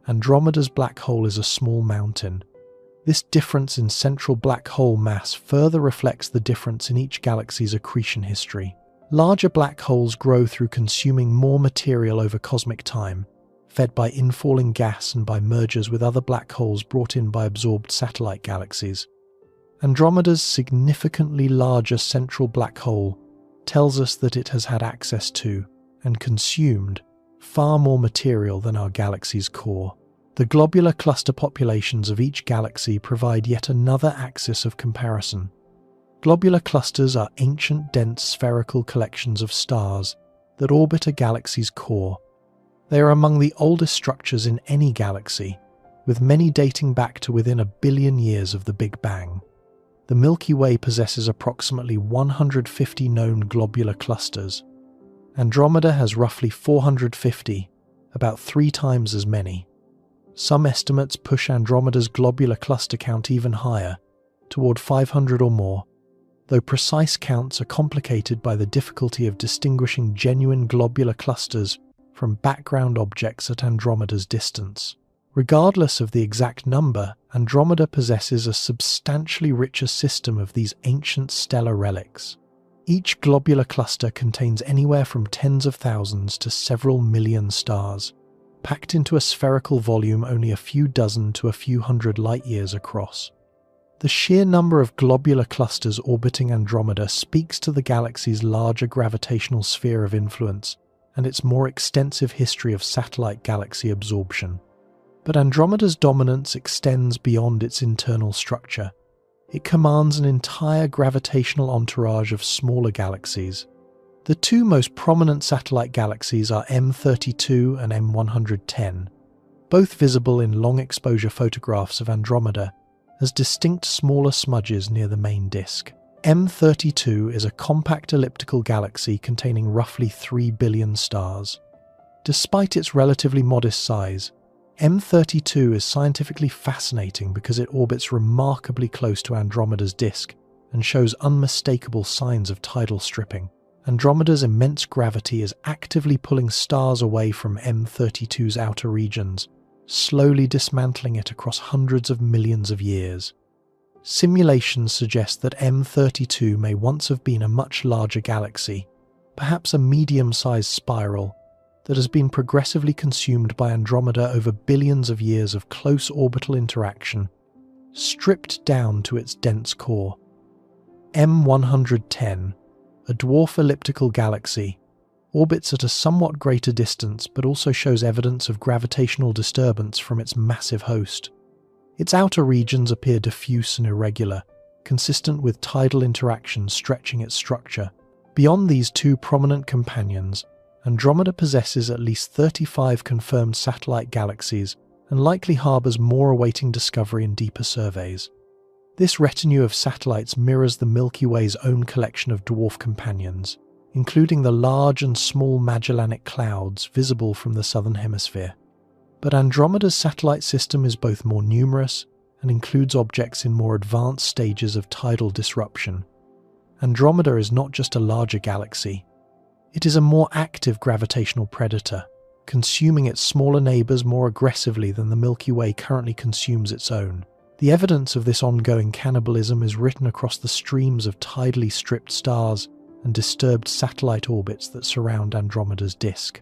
Andromeda's black hole is a small mountain. This difference in central black hole mass further reflects the difference in each galaxy's accretion history. Larger black holes grow through consuming more material over cosmic time, fed by infalling gas and by mergers with other black holes brought in by absorbed satellite galaxies. Andromeda's significantly larger central black hole tells us that it has had access to, and consumed, far more material than our galaxy's core. The globular cluster populations of each galaxy provide yet another axis of comparison. Globular clusters are ancient, dense, spherical collections of stars that orbit a galaxy's core. They are among the oldest structures in any galaxy, with many dating back to within 1 billion years of the Big Bang. The Milky Way possesses approximately 150 known globular clusters. Andromeda has roughly 450, about 3 times as many. Some estimates push Andromeda's globular cluster count even higher, toward 500 or more, though precise counts are complicated by the difficulty of distinguishing genuine globular clusters from background objects at Andromeda's distance. Regardless of the exact number, Andromeda possesses a substantially richer system of these ancient stellar relics. Each globular cluster contains anywhere from tens of thousands to several million stars, packed into a spherical volume only a few dozen to a few hundred light-years across. The sheer number of globular clusters orbiting Andromeda speaks to the galaxy's larger gravitational sphere of influence and its more extensive history of satellite galaxy absorption. But Andromeda's dominance extends beyond its internal structure. It commands an entire gravitational entourage of smaller galaxies. The 2 most prominent satellite galaxies are M32 and M110, both visible in long-exposure photographs of Andromeda as distinct smaller smudges near the main disk. M32 is a compact elliptical galaxy containing roughly 3 billion stars. Despite its relatively modest size, M32 is scientifically fascinating because it orbits remarkably close to Andromeda's disk and shows unmistakable signs of tidal stripping. Andromeda's immense gravity is actively pulling stars away from M32's outer regions, slowly dismantling it across hundreds of millions of years. Simulations suggest that M32 may once have been a much larger galaxy, perhaps a medium-sized spiral, that has been progressively consumed by Andromeda over billions of years of close orbital interaction, stripped down to its dense core. M110, a dwarf elliptical galaxy, orbits at a somewhat greater distance but also shows evidence of gravitational disturbance from its massive host. Its outer regions appear diffuse and irregular, consistent with tidal interaction stretching its structure. Beyond these 2 prominent companions, Andromeda possesses at least 35 confirmed satellite galaxies and likely harbours more awaiting discovery in deeper surveys. This retinue of satellites mirrors the Milky Way's own collection of dwarf companions, including the large and small Magellanic Clouds visible from the southern hemisphere. But Andromeda's satellite system is both more numerous and includes objects in more advanced stages of tidal disruption. Andromeda is not just a larger galaxy, it is a more active gravitational predator, consuming its smaller neighbours more aggressively than the Milky Way currently consumes its own. The evidence of this ongoing cannibalism is written across the streams of tidally stripped stars and disturbed satellite orbits that surround Andromeda's disk.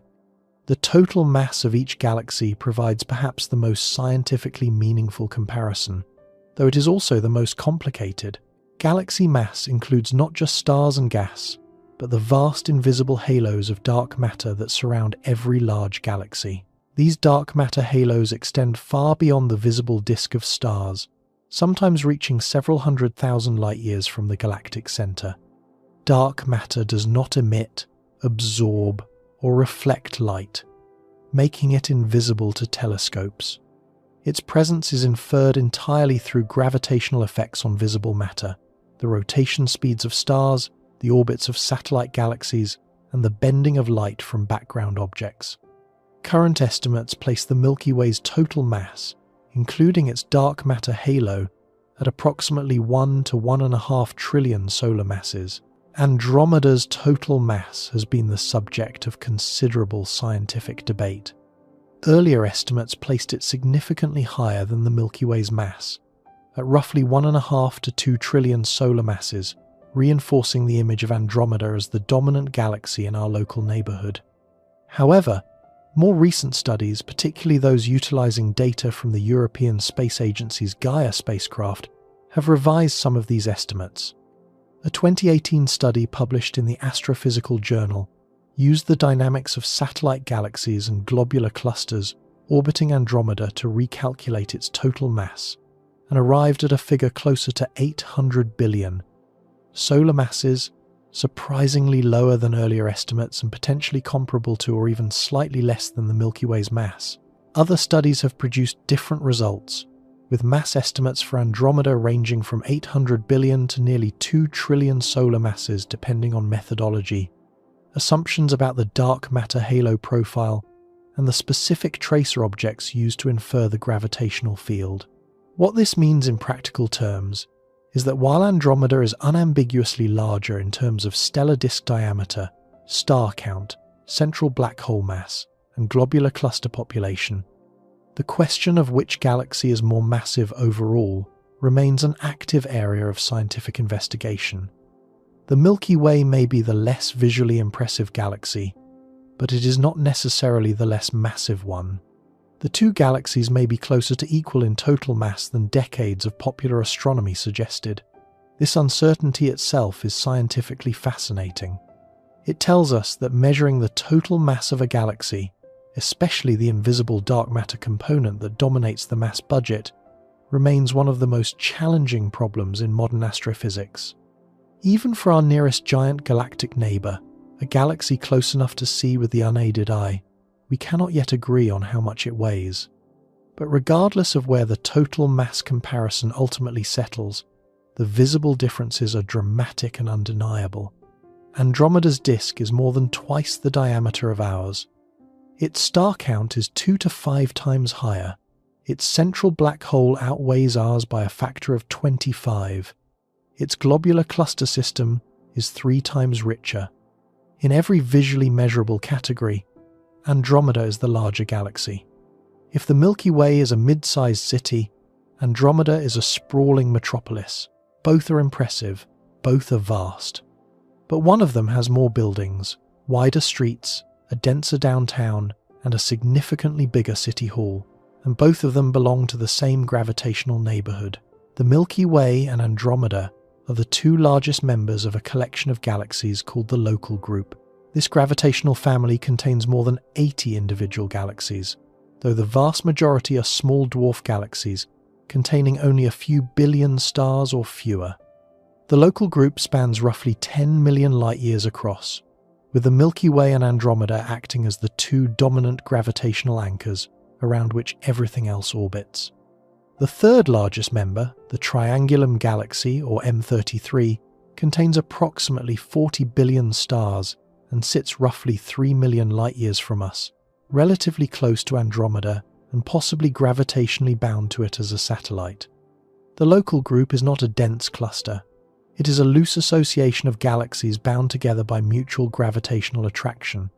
The total mass of each galaxy provides perhaps the most scientifically meaningful comparison, though it is also the most complicated. Galaxy mass includes not just stars and gas, but the vast invisible halos of dark matter that surround every large galaxy. These dark matter halos extend far beyond the visible disk of stars, sometimes reaching several 100,000 light-years from the galactic center. Dark matter does not emit, absorb, or reflect light, making it invisible to telescopes. Its presence is inferred entirely through gravitational effects on visible matter, the rotation speeds of stars, the orbits of satellite galaxies, and the bending of light from background objects. Current estimates place the Milky Way's total mass, including its dark matter halo, at approximately 1 to 1.5 trillion solar masses. Andromeda's total mass has been the subject of considerable scientific debate. Earlier estimates placed it significantly higher than the Milky Way's mass, at roughly 1.5 to 2 trillion solar masses, reinforcing the image of Andromeda as the dominant galaxy in our local neighborhood. However, more recent studies, particularly those utilizing data from the European Space Agency's Gaia spacecraft, have revised some of these estimates. A 2018 study published in the Astrophysical Journal used the dynamics of satellite galaxies and globular clusters orbiting Andromeda to recalculate its total mass, and arrived at a figure closer to 800 billion. Solar masses, surprisingly lower than earlier estimates and potentially comparable to or even slightly less than the Milky Way's mass. Other studies have produced different results, with mass estimates for Andromeda ranging from 800 billion to nearly 2 trillion solar masses depending on methodology, assumptions about the dark matter halo profile, and the specific tracer objects used to infer the gravitational field. What this means in practical terms is that while Andromeda is unambiguously larger in terms of stellar disk diameter, star count, central black hole mass, and globular cluster population, the question of which galaxy is more massive overall remains an active area of scientific investigation. The Milky Way may be the less visually impressive galaxy, but it is not necessarily the less massive one. The two galaxies may be closer to equal in total mass than decades of popular astronomy suggested. This uncertainty itself is scientifically fascinating. It tells us that measuring the total mass of a galaxy, especially the invisible dark matter component that dominates the mass budget, remains one of the most challenging problems in modern astrophysics. Even for our nearest giant galactic neighbour, a galaxy close enough to see with the unaided eye, we cannot yet agree on how much it weighs. But regardless of where the total mass comparison ultimately settles, the visible differences are dramatic and undeniable. Andromeda's disk is more than twice the diameter of ours. Its star count is 2 to 5 times higher. Its central black hole outweighs ours by a factor of 25. Its globular cluster system is 3 times richer. In every visually measurable category, Andromeda is the larger galaxy. If the Milky Way is a mid-sized city, Andromeda is a sprawling metropolis. Both are impressive, both are vast. But one of them has more buildings, wider streets, a denser downtown, and a significantly bigger city hall, and both of them belong to the same gravitational neighborhood. The Milky Way and Andromeda are the two largest members of a collection of galaxies called the Local Group. This gravitational family contains more than 80 individual galaxies, though the vast majority are small dwarf galaxies, containing only a few billion stars or fewer. The Local Group spans roughly 10 million light-years across, with the Milky Way and Andromeda acting as the two dominant gravitational anchors around which everything else orbits. The third largest member, the Triangulum Galaxy, or M33, contains approximately 40 billion stars and sits roughly 3 million light-years from us, relatively close to Andromeda and possibly gravitationally bound to it as a satellite. The Local Group is not a dense cluster. It is a loose association of galaxies bound together by mutual gravitational attraction,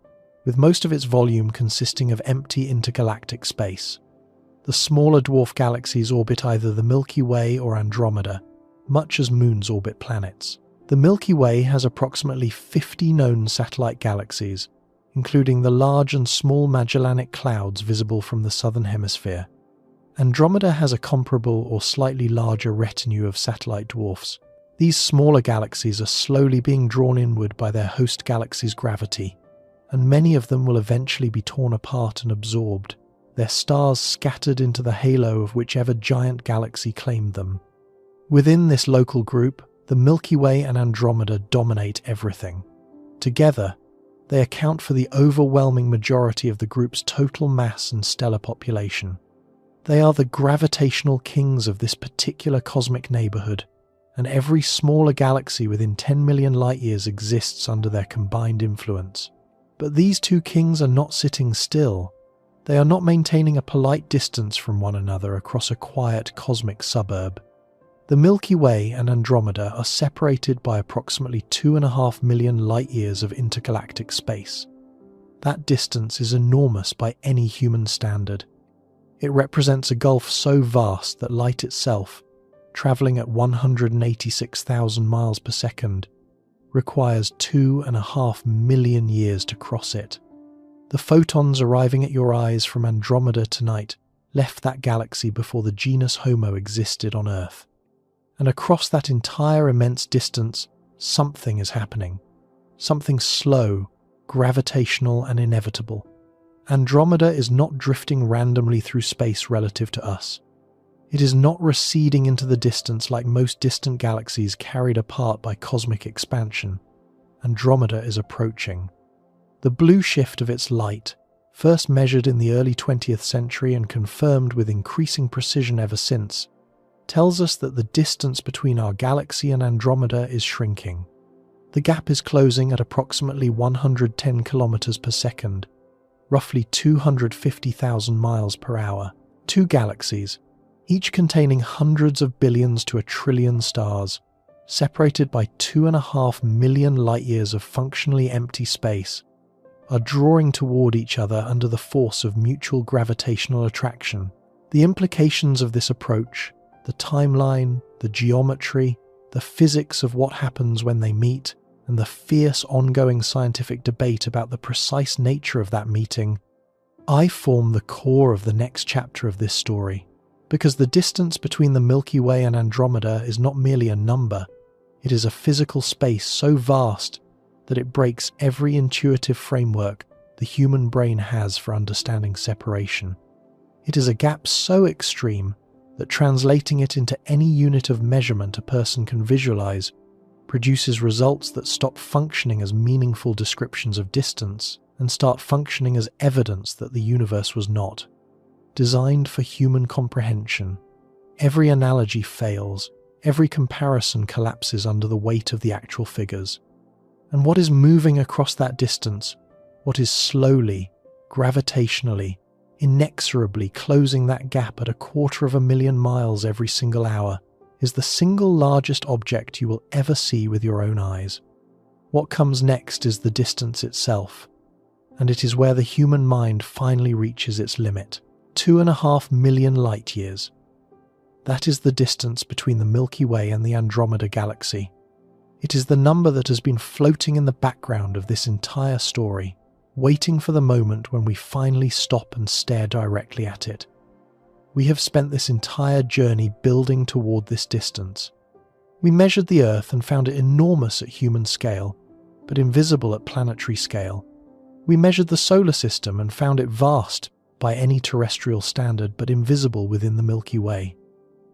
with most of its volume consisting of empty intergalactic space. The smaller dwarf galaxies orbit either the Milky Way or Andromeda, much as moons orbit planets. The Milky Way has approximately 50 known satellite galaxies, including the large and small Magellanic Clouds visible from the southern hemisphere. Andromeda has a comparable or slightly larger retinue of satellite dwarfs. These smaller galaxies are slowly being drawn inward by their host galaxy's gravity, and many of them will eventually be torn apart and absorbed, their stars scattered into the halo of whichever giant galaxy claimed them. Within this Local Group, the Milky Way and Andromeda dominate everything. Together, they account for the overwhelming majority of the group's total mass and stellar population. They are the gravitational kings of this particular cosmic neighborhood, and every smaller galaxy within 10 million light-years exists under their combined influence. But these two kings are not sitting still. They are not maintaining a polite distance from one another across a quiet cosmic suburb. The Milky Way and Andromeda are separated by approximately 2.5 million light-years of intergalactic space. That distance is enormous by any human standard. It represents a gulf so vast that light itself, travelling at 186,000 miles per second, requires 2.5 million years to cross it. The photons arriving at your eyes from Andromeda tonight left that galaxy before the genus Homo existed on Earth. And across that entire immense distance, something is happening. Something slow, gravitational and inevitable. Andromeda is not drifting randomly through space relative to us. It is not receding into the distance like most distant galaxies carried apart by cosmic expansion. Andromeda is approaching. The blue shift of its light, first measured in the early 20th century and confirmed with increasing precision ever since, tells us that the distance between our galaxy and Andromeda is shrinking. The gap is closing at approximately 110 kilometers per second, roughly 250,000 miles per hour. Two galaxies, each containing hundreds of billions to a trillion stars, separated by 2.5 million light-years of functionally empty space, are drawing toward each other under the force of mutual gravitational attraction. The implications of this approach, the timeline, the geometry, the physics of what happens when they meet, and the fierce ongoing scientific debate about the precise nature of that meeting, I form the core of the next chapter of this story. Because the distance between the Milky Way and Andromeda is not merely a number, it is a physical space so vast that it breaks every intuitive framework the human brain has for understanding separation. It is a gap so extreme that translating it into any unit of measurement a person can visualize produces results that stop functioning as meaningful descriptions of distance and start functioning as evidence that the universe was not designed for human comprehension. Every analogy fails, every comparison collapses under the weight of the actual figures. And what is moving across that distance, what is slowly, gravitationally, inexorably closing that gap at 250,000 miles every single hour, is the single largest object you will ever see with your own eyes. What comes next is the distance itself, and it is where the human mind finally reaches its limit. 2.5 million light-years. That is the distance between the Milky Way and the Andromeda Galaxy. It is the number that has been floating in the background of this entire story, waiting for the moment when we finally stop and stare directly at it. We have spent this entire journey building toward this distance. We measured the Earth and found it enormous at human scale, but invisible at planetary scale. We measured the solar system and found it vast by any terrestrial standard, but invisible within the Milky Way.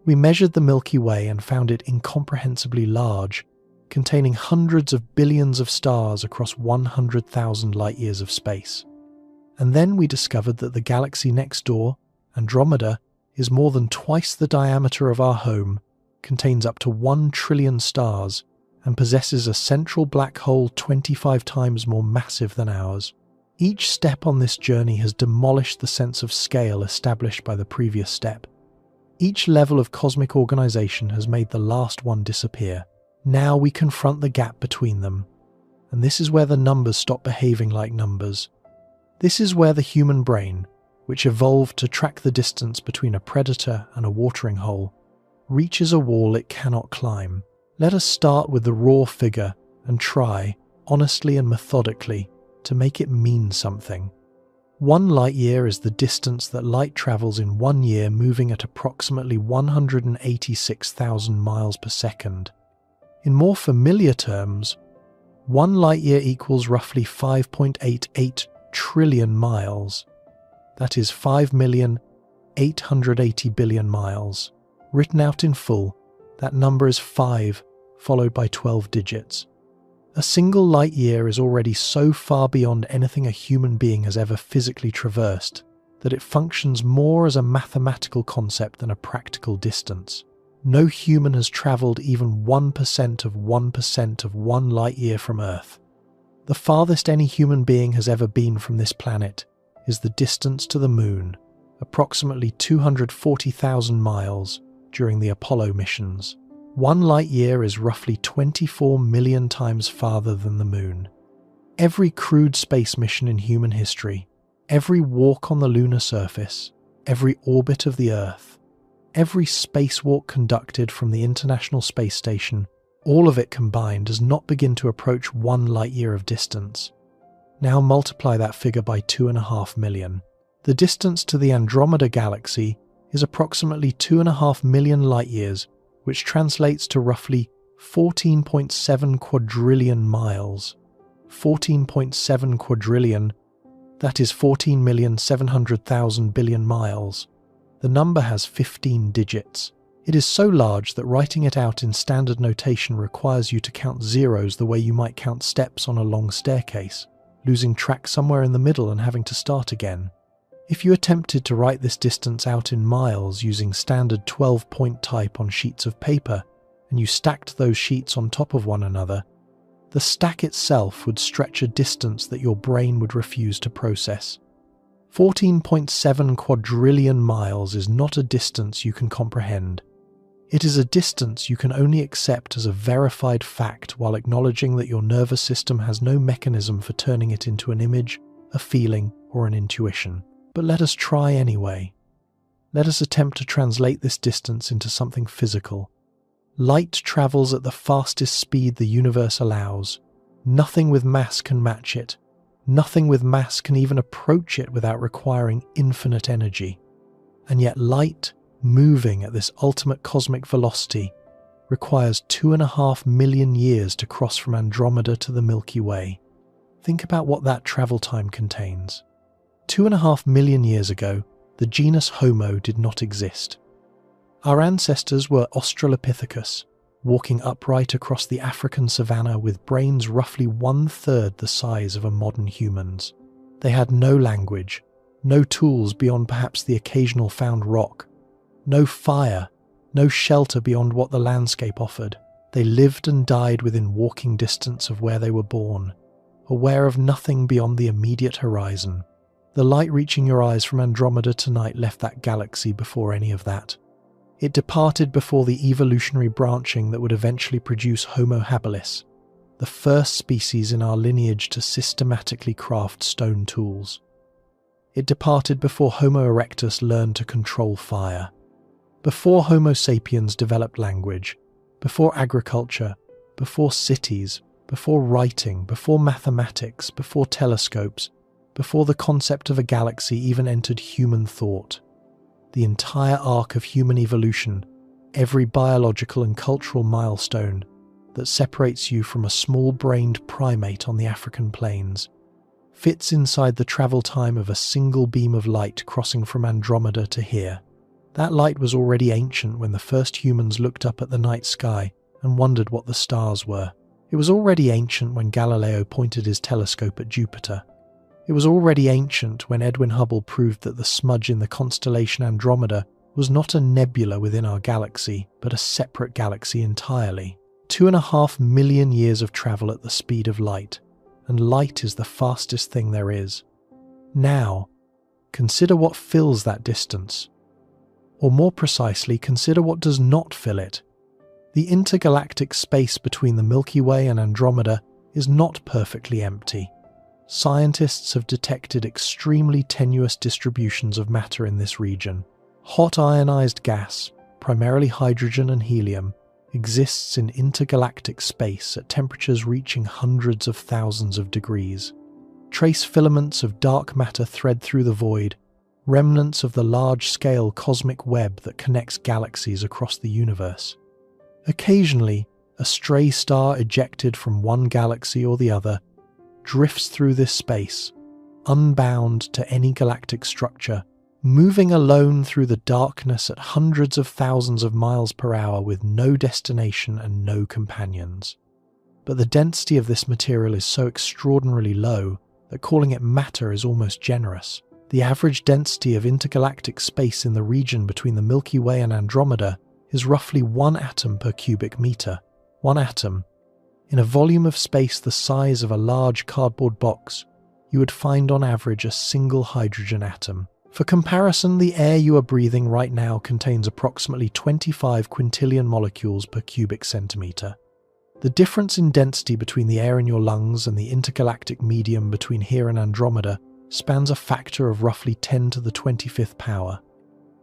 We measured the Milky Way and found it incomprehensibly large, containing hundreds of billions of stars across 100,000 light-years of space. And then we discovered that the galaxy next door, Andromeda, is more than twice the diameter of our home, contains up to 1 trillion stars, and possesses a central black hole 25 times more massive than ours. Each step on this journey has demolished the sense of scale established by the previous step. Each level of cosmic organization has made the last one disappear. Now we confront the gap between them, and this is where the numbers stop behaving like numbers. This is where the human brain, which evolved to track the distance between a predator and a watering hole, reaches a wall it cannot climb. Let us start with the raw figure and try, honestly and methodically, to make it mean something. 1 light-year is the distance that light travels in 1 year, moving at approximately 186,000 miles per second. In more familiar terms, 1 light-year equals roughly 5.88 trillion miles. That is 5,880,000,000,000 miles. Written out in full, that number is 5, followed by 12 digits. A single light year is already so far beyond anything a human being has ever physically traversed that it functions more as a mathematical concept than a practical distance. No human has travelled even 1% of 1% of 1 light-year from Earth. The farthest any human being has ever been from this planet is the distance to the Moon, approximately 240,000 miles during the Apollo missions. 1 light-year is roughly 24 million times farther than the Moon. Every crewed space mission in human history, every walk on the lunar surface, every orbit of the Earth, every spacewalk conducted from the International Space Station, all of it combined does not begin to approach 1 light-year of distance. Now multiply that figure by 2.5 million. The distance to the Andromeda Galaxy is approximately 2.5 million light-years, which translates to roughly 14.7 quadrillion miles. 14.7 quadrillion, that is 14,700,000 billion miles. The number has 15 digits. It is so large that writing it out in standard notation requires you to count zeros the way you might count steps on a long staircase, losing track somewhere in the middle and having to start again. If you attempted to write this distance out in miles using standard 12-point type on sheets of paper, and you stacked those sheets on top of one another, the stack itself would stretch a distance that your brain would refuse to process. 14.7 quadrillion miles is not a distance you can comprehend. It is a distance you can only accept as a verified fact while acknowledging that your nervous system has no mechanism for turning it into an image, a feeling, or an intuition. But let us try anyway. Let us attempt to translate this distance into something physical. Light travels at the fastest speed the universe allows. Nothing with mass can match it. Nothing with mass can even approach it without requiring infinite energy. And yet light, moving at this ultimate cosmic velocity, requires 2.5 million years to cross from Andromeda to the Milky Way. Think about what that travel time contains. 2.5 million years ago, the genus Homo did not exist. Our ancestors were Australopithecus, walking upright across the African savanna with brains roughly 1/3 the size of a modern human's. They had no language, no tools beyond perhaps the occasional found rock, no fire, no shelter beyond what the landscape offered. They lived and died within walking distance of where they were born, aware of nothing beyond the immediate horizon. The light reaching your eyes from Andromeda tonight left that galaxy before any of that. It departed before the evolutionary branching that would eventually produce Homo habilis, the first species in our lineage to systematically craft stone tools. It departed before Homo erectus learned to control fire, before Homo sapiens developed language, before agriculture, before cities, before writing, before mathematics, before telescopes, before the concept of a galaxy even entered human thought. The entire arc of human evolution, every biological and cultural milestone that separates you from a small-brained primate on the African plains, fits inside the travel time of a single beam of light crossing from Andromeda to here. That light was already ancient when the first humans looked up at the night sky and wondered what the stars were. It was already ancient when Galileo pointed his telescope at Jupiter. It was already ancient when Edwin Hubble proved that the smudge in the constellation Andromeda was not a nebula within our galaxy, but a separate galaxy entirely. 2.5 million years of travel at the speed of light, and light is the fastest thing there is. Now, consider what fills that distance. Or more precisely, consider what does not fill it. The intergalactic space between the Milky Way and Andromeda is not perfectly empty. Scientists have detected extremely tenuous distributions of matter in this region. Hot ionized gas, primarily hydrogen and helium, exists in intergalactic space at temperatures reaching hundreds of thousands of degrees. Trace filaments of dark matter thread through the void, remnants of the large-scale cosmic web that connects galaxies across the universe. Occasionally, a stray star ejected from one galaxy or the other drifts through this space, unbound to any galactic structure, moving alone through the darkness at hundreds of thousands of miles per hour with no destination and no companions. But the density of this material is so extraordinarily low that calling it matter is almost generous. The average density of intergalactic space in the region between the Milky Way and Andromeda is roughly 1 atom per cubic meter. 1 atom. In a volume of space the size of a large cardboard box, you would find on average a single hydrogen atom. For comparison, the air you are breathing right now contains approximately 25 quintillion molecules per cubic centimeter. The difference in density between the air in your lungs and the intergalactic medium between here and Andromeda spans a factor of roughly 10 to the 25th power.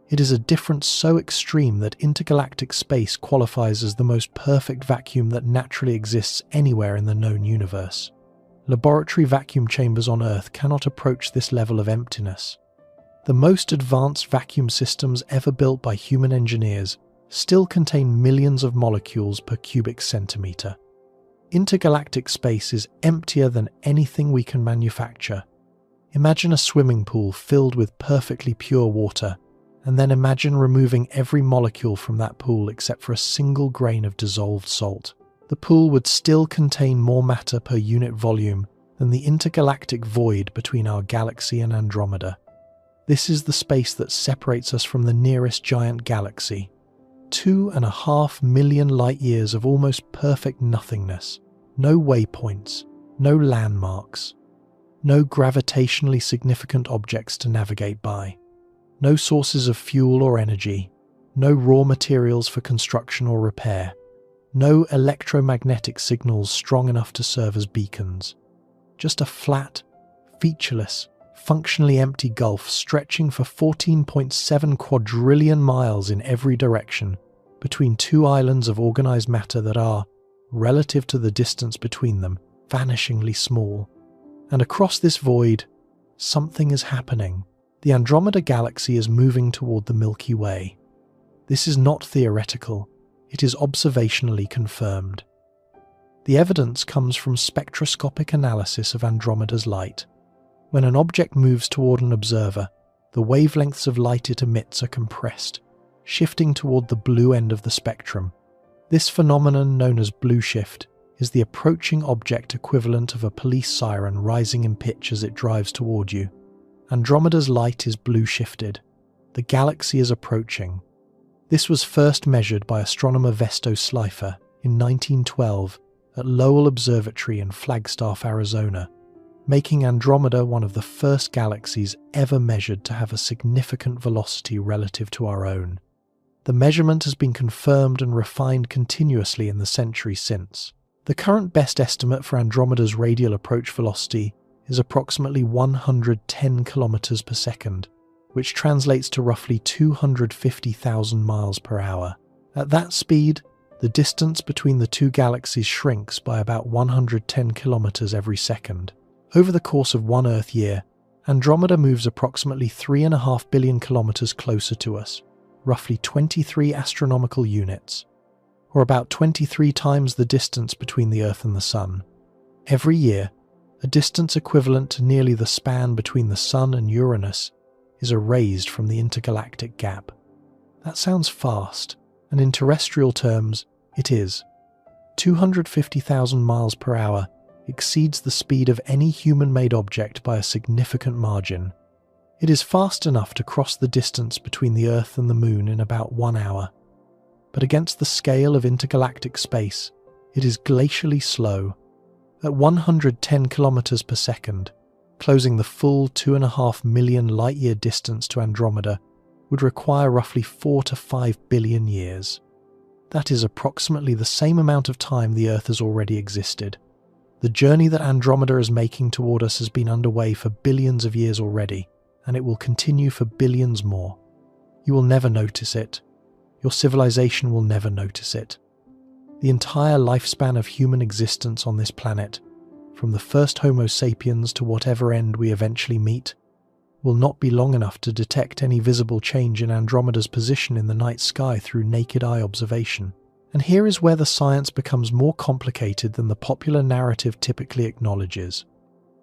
It is a difference so extreme that intergalactic space qualifies as the most perfect vacuum that naturally exists anywhere in the known universe. Laboratory vacuum chambers on Earth cannot approach this level of emptiness. The most advanced vacuum systems ever built by human engineers still contain millions of molecules per cubic centimeter. Intergalactic space is emptier than anything we can manufacture. Imagine a swimming pool filled with perfectly pure water, and then imagine removing every molecule from that pool except for a single grain of dissolved salt. The pool would still contain more matter per unit volume than the intergalactic void between our galaxy and Andromeda. This is the space that separates us from the nearest giant galaxy. 2.5 million light-years of almost perfect nothingness. No waypoints, no landmarks, no gravitationally significant objects to navigate by, no sources of fuel or energy, no raw materials for construction or repair, no electromagnetic signals strong enough to serve as beacons. Just a flat, featureless, functionally empty gulf stretching for 14.7 quadrillion miles in every direction between two islands of organized matter that are, relative to the distance between them, vanishingly small. And across this void, something is happening. The Andromeda Galaxy is moving toward the Milky Way. This is not theoretical, it is observationally confirmed. The evidence comes from spectroscopic analysis of Andromeda's light. When an object moves toward an observer, the wavelengths of light it emits are compressed, shifting toward the blue end of the spectrum. This phenomenon, known as blue shift, is the approaching object equivalent of a police siren rising in pitch as it drives toward you. Andromeda's light is blue shifted. The galaxy is approaching. This was first measured by astronomer Vesto Slipher in 1912 at Lowell Observatory in Flagstaff, Arizona, making Andromeda one of the first galaxies ever measured to have a significant velocity relative to our own. The measurement has been confirmed and refined continuously in the centuries since. The current best estimate for Andromeda's radial approach velocity is approximately 110 kilometers per second, which translates to roughly 250,000 miles per hour. At that speed, the distance between the two galaxies shrinks by about 110 kilometers every second. Over the course of one Earth year, Andromeda moves approximately 3.5 billion kilometers closer to us, roughly 23 astronomical units, or about 23 times the distance between the Earth and the Sun. Every year, a distance equivalent to nearly the span between the Sun and Uranus is erased from the intergalactic gap. That sounds fast, and in terrestrial terms, it is. 250,000 miles per hour exceeds the speed of any human-made object by a significant margin. It is fast enough to cross the distance between the Earth and the Moon in about 1 hour. But against the scale of intergalactic space, it is glacially slow. At 110 kilometers per second, closing the full 2.5 million light-year distance to Andromeda would require roughly 4 to 5 billion years. That is approximately the same amount of time the Earth has already existed. The journey that Andromeda is making toward us has been underway for billions of years already, and it will continue for billions more. You will never notice it. Your civilization will never notice it. The entire lifespan of human existence on this planet, from the first Homo sapiens to whatever end we eventually meet, will not be long enough to detect any visible change in Andromeda's position in the night sky through naked eye observation. And here is where the science becomes more complicated than the popular narrative typically acknowledges.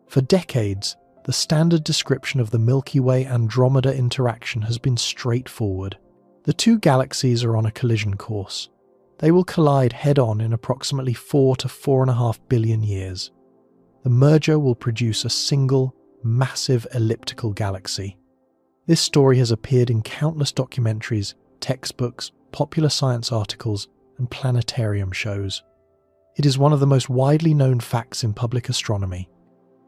For decades, the standard description of the Milky Way-Andromeda interaction has been straightforward. The two galaxies are on a collision course. They will collide head-on in approximately 4 to 4.5 billion years. The merger will produce a single, massive elliptical galaxy. This story has appeared in countless documentaries, textbooks, popular science articles, and planetarium shows. It is one of the most widely known facts in public astronomy.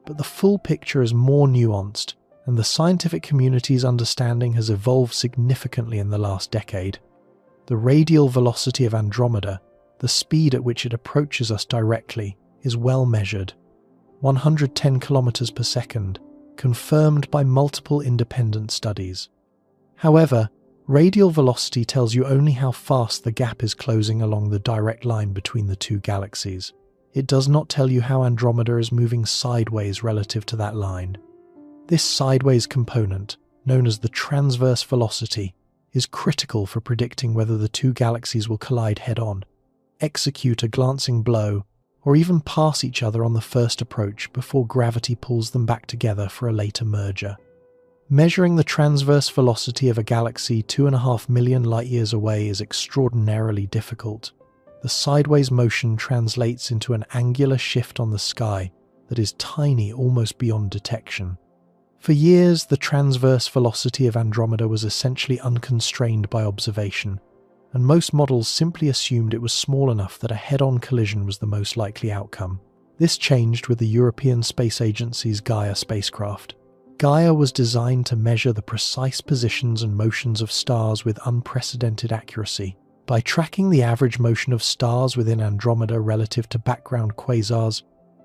But the full picture is more nuanced, and the scientific community's understanding has evolved significantly in the last decade. The radial velocity of Andromeda, the speed at which it approaches us directly, is well measured. 110 kilometers per second, confirmed by multiple independent studies. However, radial velocity tells you only how fast the gap is closing along the direct line between the two galaxies. It does not tell you how Andromeda is moving sideways relative to that line. This sideways component, known as the transverse velocity, is critical for predicting whether the two galaxies will collide head-on, execute a glancing blow, or even pass each other on the first approach before gravity pulls them back together for a later merger. Measuring the transverse velocity of a galaxy 2.5 million light-years away is extraordinarily difficult. The sideways motion translates into an angular shift on the sky that is tiny almost beyond detection. For years, the transverse velocity of Andromeda was essentially unconstrained by observation, and most models simply assumed it was small enough that a head-on collision was the most likely outcome. This changed with the European Space Agency's Gaia spacecraft. Gaia was designed to measure the precise positions and motions of stars with unprecedented accuracy. By tracking the average motion of stars within Andromeda relative to background quasars,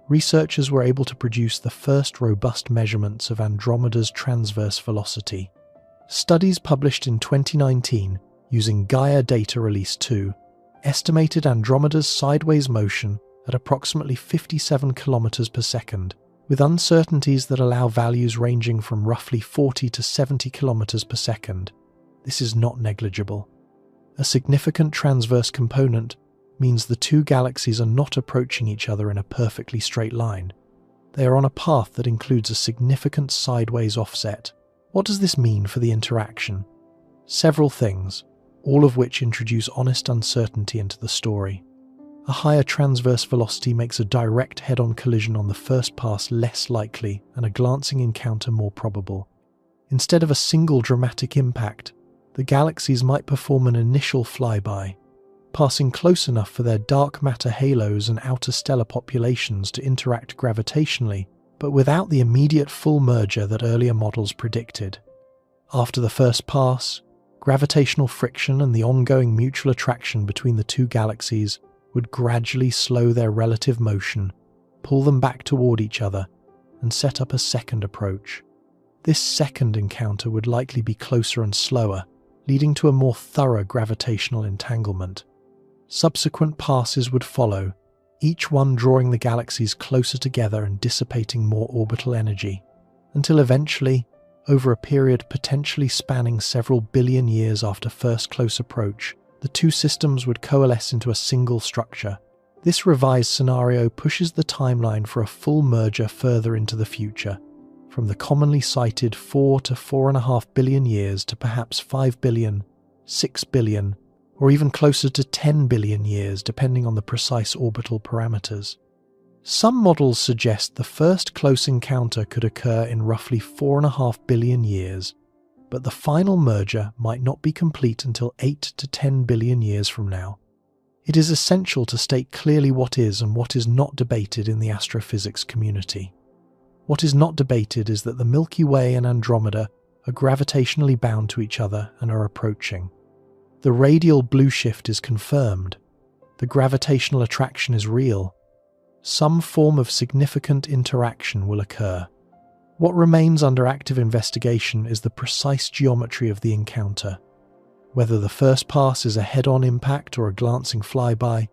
researchers were able to produce the first robust measurements of Andromeda's transverse velocity. Studies published in 2019 using Gaia Data Release 2 estimated Andromeda's sideways motion at approximately 57 kilometers per second, with uncertainties that allow values ranging from roughly 40 to 70 kilometers per second. This is not negligible. A significant transverse component means the two galaxies are not approaching each other in a perfectly straight line. They are on a path that includes a significant sideways offset. What does this mean for the interaction? Several things, all of which introduce honest uncertainty into the story. A higher transverse velocity makes a direct head-on collision on the first pass less likely and a glancing encounter more probable. Instead of a single dramatic impact, the galaxies might perform an initial flyby, passing close enough for their dark matter halos and outer stellar populations to interact gravitationally, but without the immediate full merger that earlier models predicted. After the first pass, gravitational friction and the ongoing mutual attraction between the two galaxies would gradually slow their relative motion, pull them back toward each other, and set up a second approach. This second encounter would likely be closer and slower, leading to a more thorough gravitational entanglement. Subsequent passes would follow, each one drawing the galaxies closer together and dissipating more orbital energy, until eventually, over a period potentially spanning several billion years after first close approach, the two systems would coalesce into a single structure. This revised scenario pushes the timeline for a full merger further into the future, from the commonly cited 4 to 4.5 billion years to perhaps 5 billion, 6 billion, or even closer to 10 billion years depending on the precise orbital parameters. Some models suggest the first close encounter could occur in roughly 4.5 billion years, but the final merger might not be complete until 8 to 10 billion years from now. It is essential to state clearly what is and what is not debated in the astrophysics community. What is not debated is that the Milky Way and Andromeda are gravitationally bound to each other and are approaching. The radial blue shift is confirmed. The gravitational attraction is real. Some form of significant interaction will occur. What remains under active investigation is the precise geometry of the encounter. Whether the first pass is a head-on impact or a glancing flyby,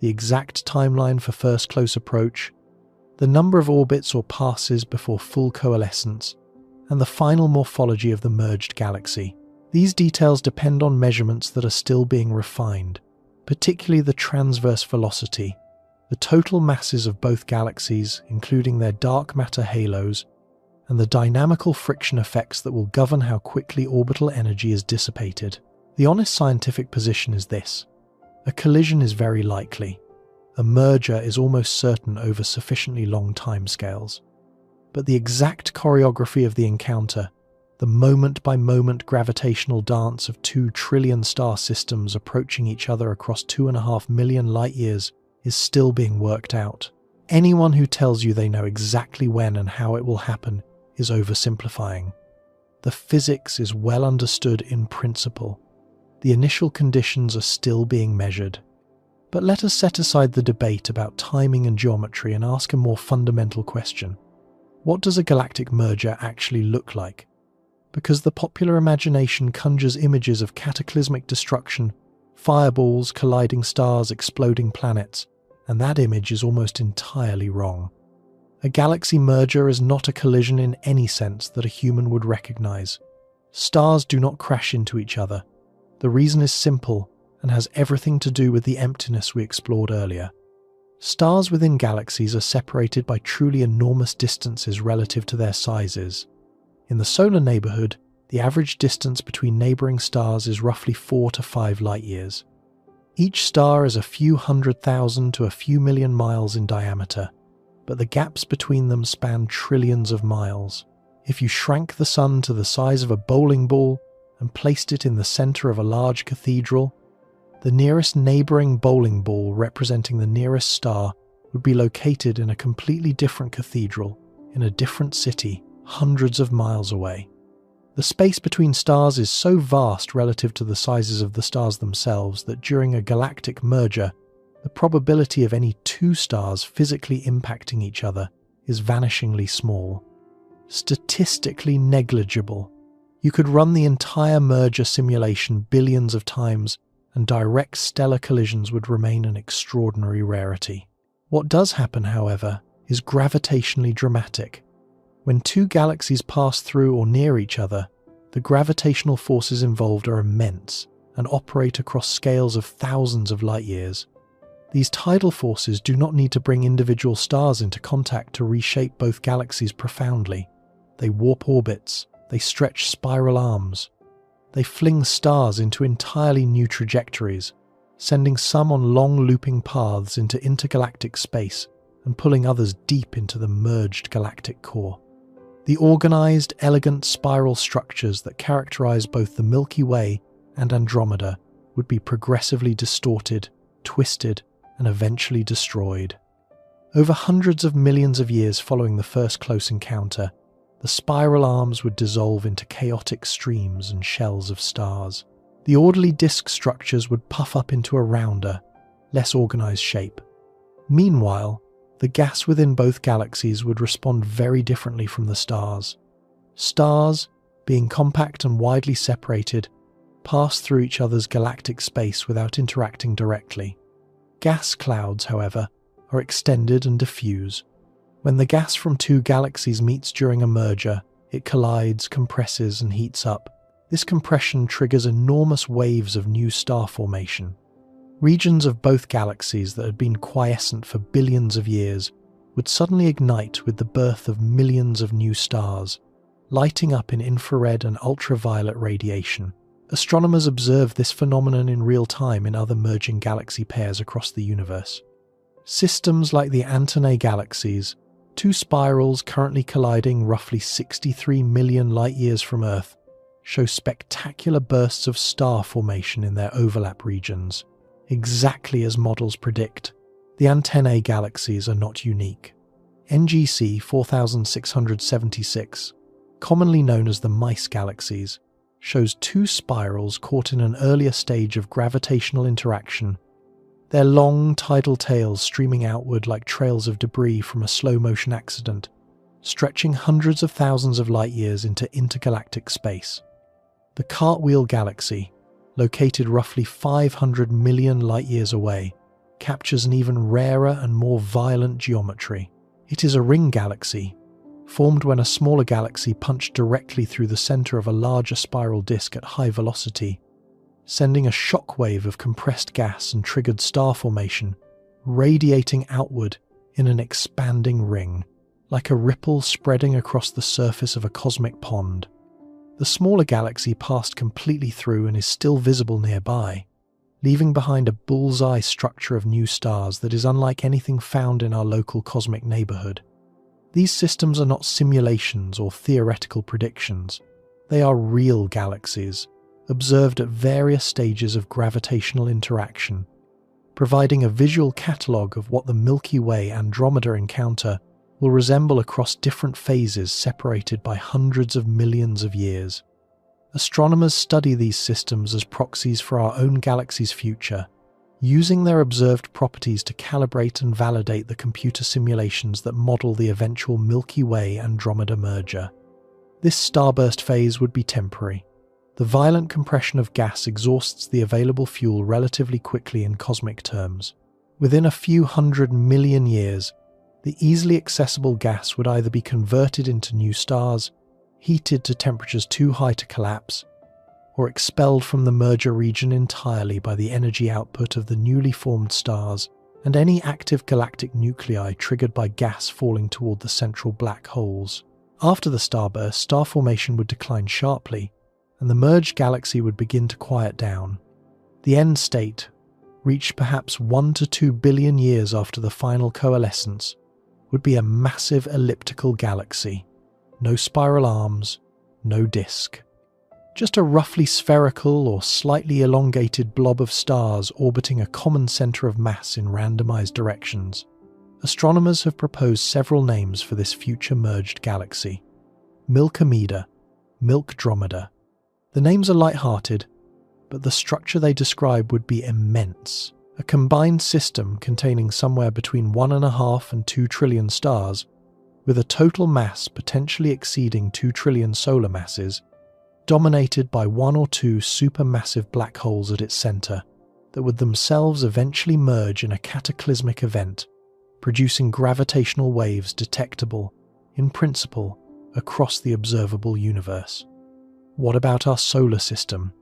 the exact timeline for first close approach, the number of orbits or passes before full coalescence, and the final morphology of the merged galaxy. These details depend on measurements that are still being refined, particularly the transverse velocity, the total masses of both galaxies, including their dark matter halos, and the dynamical friction effects that will govern how quickly orbital energy is dissipated. The honest scientific position is this: a collision is very likely. A merger is almost certain over sufficiently long timescales. But the exact choreography of the encounter, the moment-by-moment gravitational dance of 2 trillion star systems approaching each other across 2.5 million light-years, is still being worked out. Anyone who tells you they know exactly when and how it will happen is oversimplifying. The physics is well understood in principle. The initial conditions are still being measured. But let us set aside the debate about timing and geometry and ask a more fundamental question. What does a galactic merger actually look like? Because the popular imagination conjures images of cataclysmic destruction, fireballs, colliding stars, exploding planets, and that image is almost entirely wrong. A galaxy merger is not a collision in any sense that a human would recognize. Stars do not crash into each other. The reason is simple and has everything to do with the emptiness we explored earlier. Stars within galaxies are separated by truly enormous distances relative to their sizes. In the solar neighborhood, the average distance between neighboring stars is roughly 4 to 5 light-years. Each star is a few 100,000 to a few million miles in diameter, but the gaps between them span trillions of miles. If you shrank the Sun to the size of a bowling ball and placed it in the center of a large cathedral, the nearest neighboring bowling ball representing the nearest star would be located in a completely different cathedral, in a different city, hundreds of miles away. The space between stars is so vast relative to the sizes of the stars themselves that during a galactic merger, the probability of any 2 stars physically impacting each other is vanishingly small. Statistically negligible. You could run the entire merger simulation billions of times, and direct stellar collisions would remain an extraordinary rarity. What does happen, however, is gravitationally dramatic. When 2 galaxies pass through or near each other, the gravitational forces involved are immense and operate across scales of thousands of light-years. These tidal forces do not need to bring individual stars into contact to reshape both galaxies profoundly. They warp orbits, they stretch spiral arms, they fling stars into entirely new trajectories, sending some on long looping paths into intergalactic space and pulling others deep into the merged galactic core. The organized, elegant spiral structures that characterize both the Milky Way and Andromeda would be progressively distorted, twisted, and eventually destroyed. Over hundreds of millions of years following the first close encounter, the spiral arms would dissolve into chaotic streams and shells of stars. The orderly disk structures would puff up into a rounder, less organized shape. Meanwhile, the gas within both galaxies would respond very differently from the stars. Stars, being compact and widely separated, pass through each other's galactic space without interacting directly. Gas clouds, however, are extended and diffuse. When the gas from 2 galaxies meets during a merger, it collides, compresses, and heats up. This compression triggers enormous waves of new star formation. Regions of both galaxies that had been quiescent for billions of years would suddenly ignite with the birth of millions of new stars, lighting up in infrared and ultraviolet radiation. Astronomers observe this phenomenon in real time in other merging galaxy pairs across the universe. Systems like the Andromeda Galaxies, 2 spirals currently colliding roughly 63 million light-years from Earth, show spectacular bursts of star formation in their overlap regions. Exactly as models predict, the Andromeda Galaxies are not unique. NGC 4676, commonly known as the Mice Galaxies, shows 2 spirals caught in an earlier stage of gravitational interaction, their long tidal tails streaming outward like trails of debris from a slow-motion accident, stretching hundreds of thousands of light-years into intergalactic space. The Cartwheel Galaxy, located roughly 500 million light-years away, captures an even rarer and more violent geometry. It is a ring galaxy, formed when a smaller galaxy punched directly through the center of a larger spiral disk at high velocity, sending a shockwave of compressed gas and triggered star formation, radiating outward in an expanding ring, like a ripple spreading across the surface of a cosmic pond. The smaller galaxy passed completely through and is still visible nearby, leaving behind a bullseye structure of new stars that is unlike anything found in our local cosmic neighborhood. These systems are not simulations or theoretical predictions. They are real galaxies, observed at various stages of gravitational interaction, providing a visual catalogue of what the Milky Way Andromeda encounter will resemble across different phases separated by hundreds of millions of years. Astronomers study these systems as proxies for our own galaxy's future, using their observed properties to calibrate and validate the computer simulations that model the eventual Milky Way Andromeda merger. This starburst phase would be temporary. The violent compression of gas exhausts the available fuel relatively quickly in cosmic terms. Within a few 100 million years, the easily accessible gas would either be converted into new stars, heated to temperatures too high to collapse, or expelled from the merger region entirely by the energy output of the newly formed stars and any active galactic nuclei triggered by gas falling toward the central black holes. After the starburst, star formation would decline sharply, and the merged galaxy would begin to quiet down. The end state, reached perhaps 1 to 2 billion years after the final coalescence, would be a massive elliptical galaxy. No spiral arms, no disk. Just a roughly spherical or slightly elongated blob of stars orbiting a common center of mass in randomized directions. Astronomers have proposed several names for this future merged galaxy. Milkomeda, Milkdromeda. The names are light-hearted, but the structure they describe would be immense. A combined system containing somewhere between 1.5 and 2 trillion stars, with a total mass potentially exceeding 2 trillion solar masses, dominated by 1 or 2 supermassive black holes at its center that would themselves eventually merge in a cataclysmic event, producing gravitational waves detectable, in principle, across the observable universe. What about our solar system?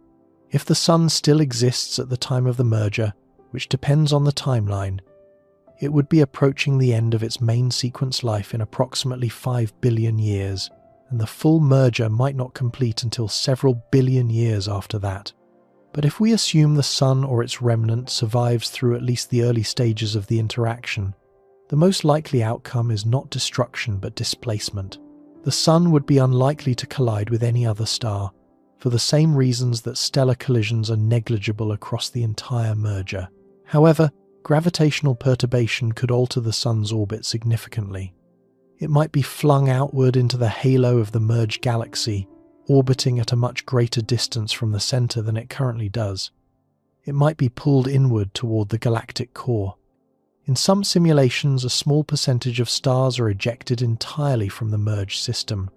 If the Sun still exists at the time of the merger, which depends on the timeline, it would be approaching the end of its main sequence life in approximately 5 billion years, and the full merger might not complete until several billion years after that. But if we assume the Sun or its remnant survives through at least the early stages of the interaction, the most likely outcome is not destruction but displacement. The Sun would be unlikely to collide with any other star, for the same reasons that stellar collisions are negligible across the entire merger. However, gravitational perturbation could alter the Sun's orbit significantly. It might be flung outward into the halo of the merged galaxy, orbiting at a much greater distance from the center than it currently does. It might be pulled inward toward the galactic core. In some simulations, a small percentage of stars are ejected entirely from the merged system,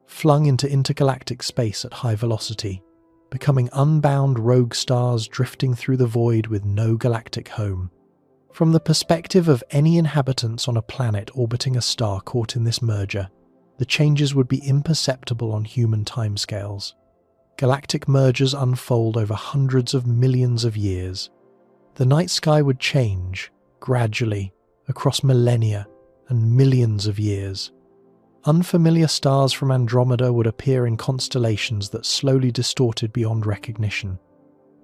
flung into intergalactic space at high velocity, becoming unbound rogue stars drifting through the void with no galactic home. From the perspective of any inhabitants on a planet orbiting a star caught in this merger, the changes would be imperceptible on human timescales. Galactic mergers unfold over hundreds of millions of years. The night sky would change, gradually, across millennia and millions of years. Unfamiliar stars from Andromeda would appear in constellations that slowly distorted beyond recognition.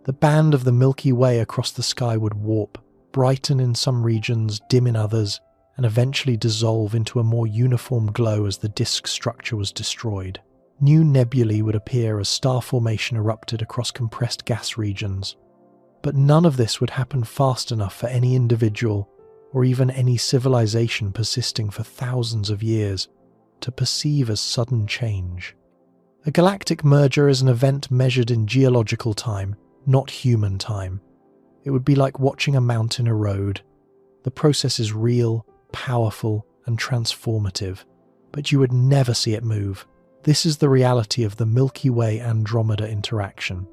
The band of the Milky Way across the sky would warp, brighten in some regions, dim in others, and eventually dissolve into a more uniform glow as the disk structure was destroyed. New nebulae would appear as star formation erupted across compressed gas regions. But none of this would happen fast enough for any individual, or even any civilization persisting for thousands of years, to perceive as sudden change. A galactic merger is an event measured in geological time, not human time. It would be like watching a mountain erode. The process is real, powerful, and transformative, but you would never see it move. This is the reality of the Milky Way Andromeda interaction.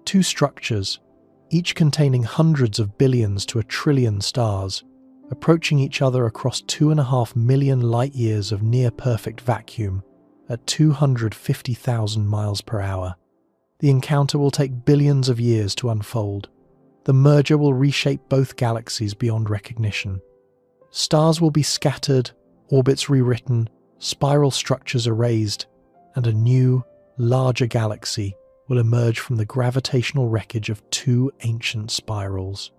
Two structures, each containing hundreds of billions to a trillion stars, approaching each other across 2.5 million light-years of near-perfect vacuum at 250,000 miles per hour. The encounter will take billions of years to unfold. The merger will reshape both galaxies beyond recognition. Stars will be scattered, orbits rewritten, spiral structures erased, and a new, larger galaxy will emerge from the gravitational wreckage of two ancient spirals.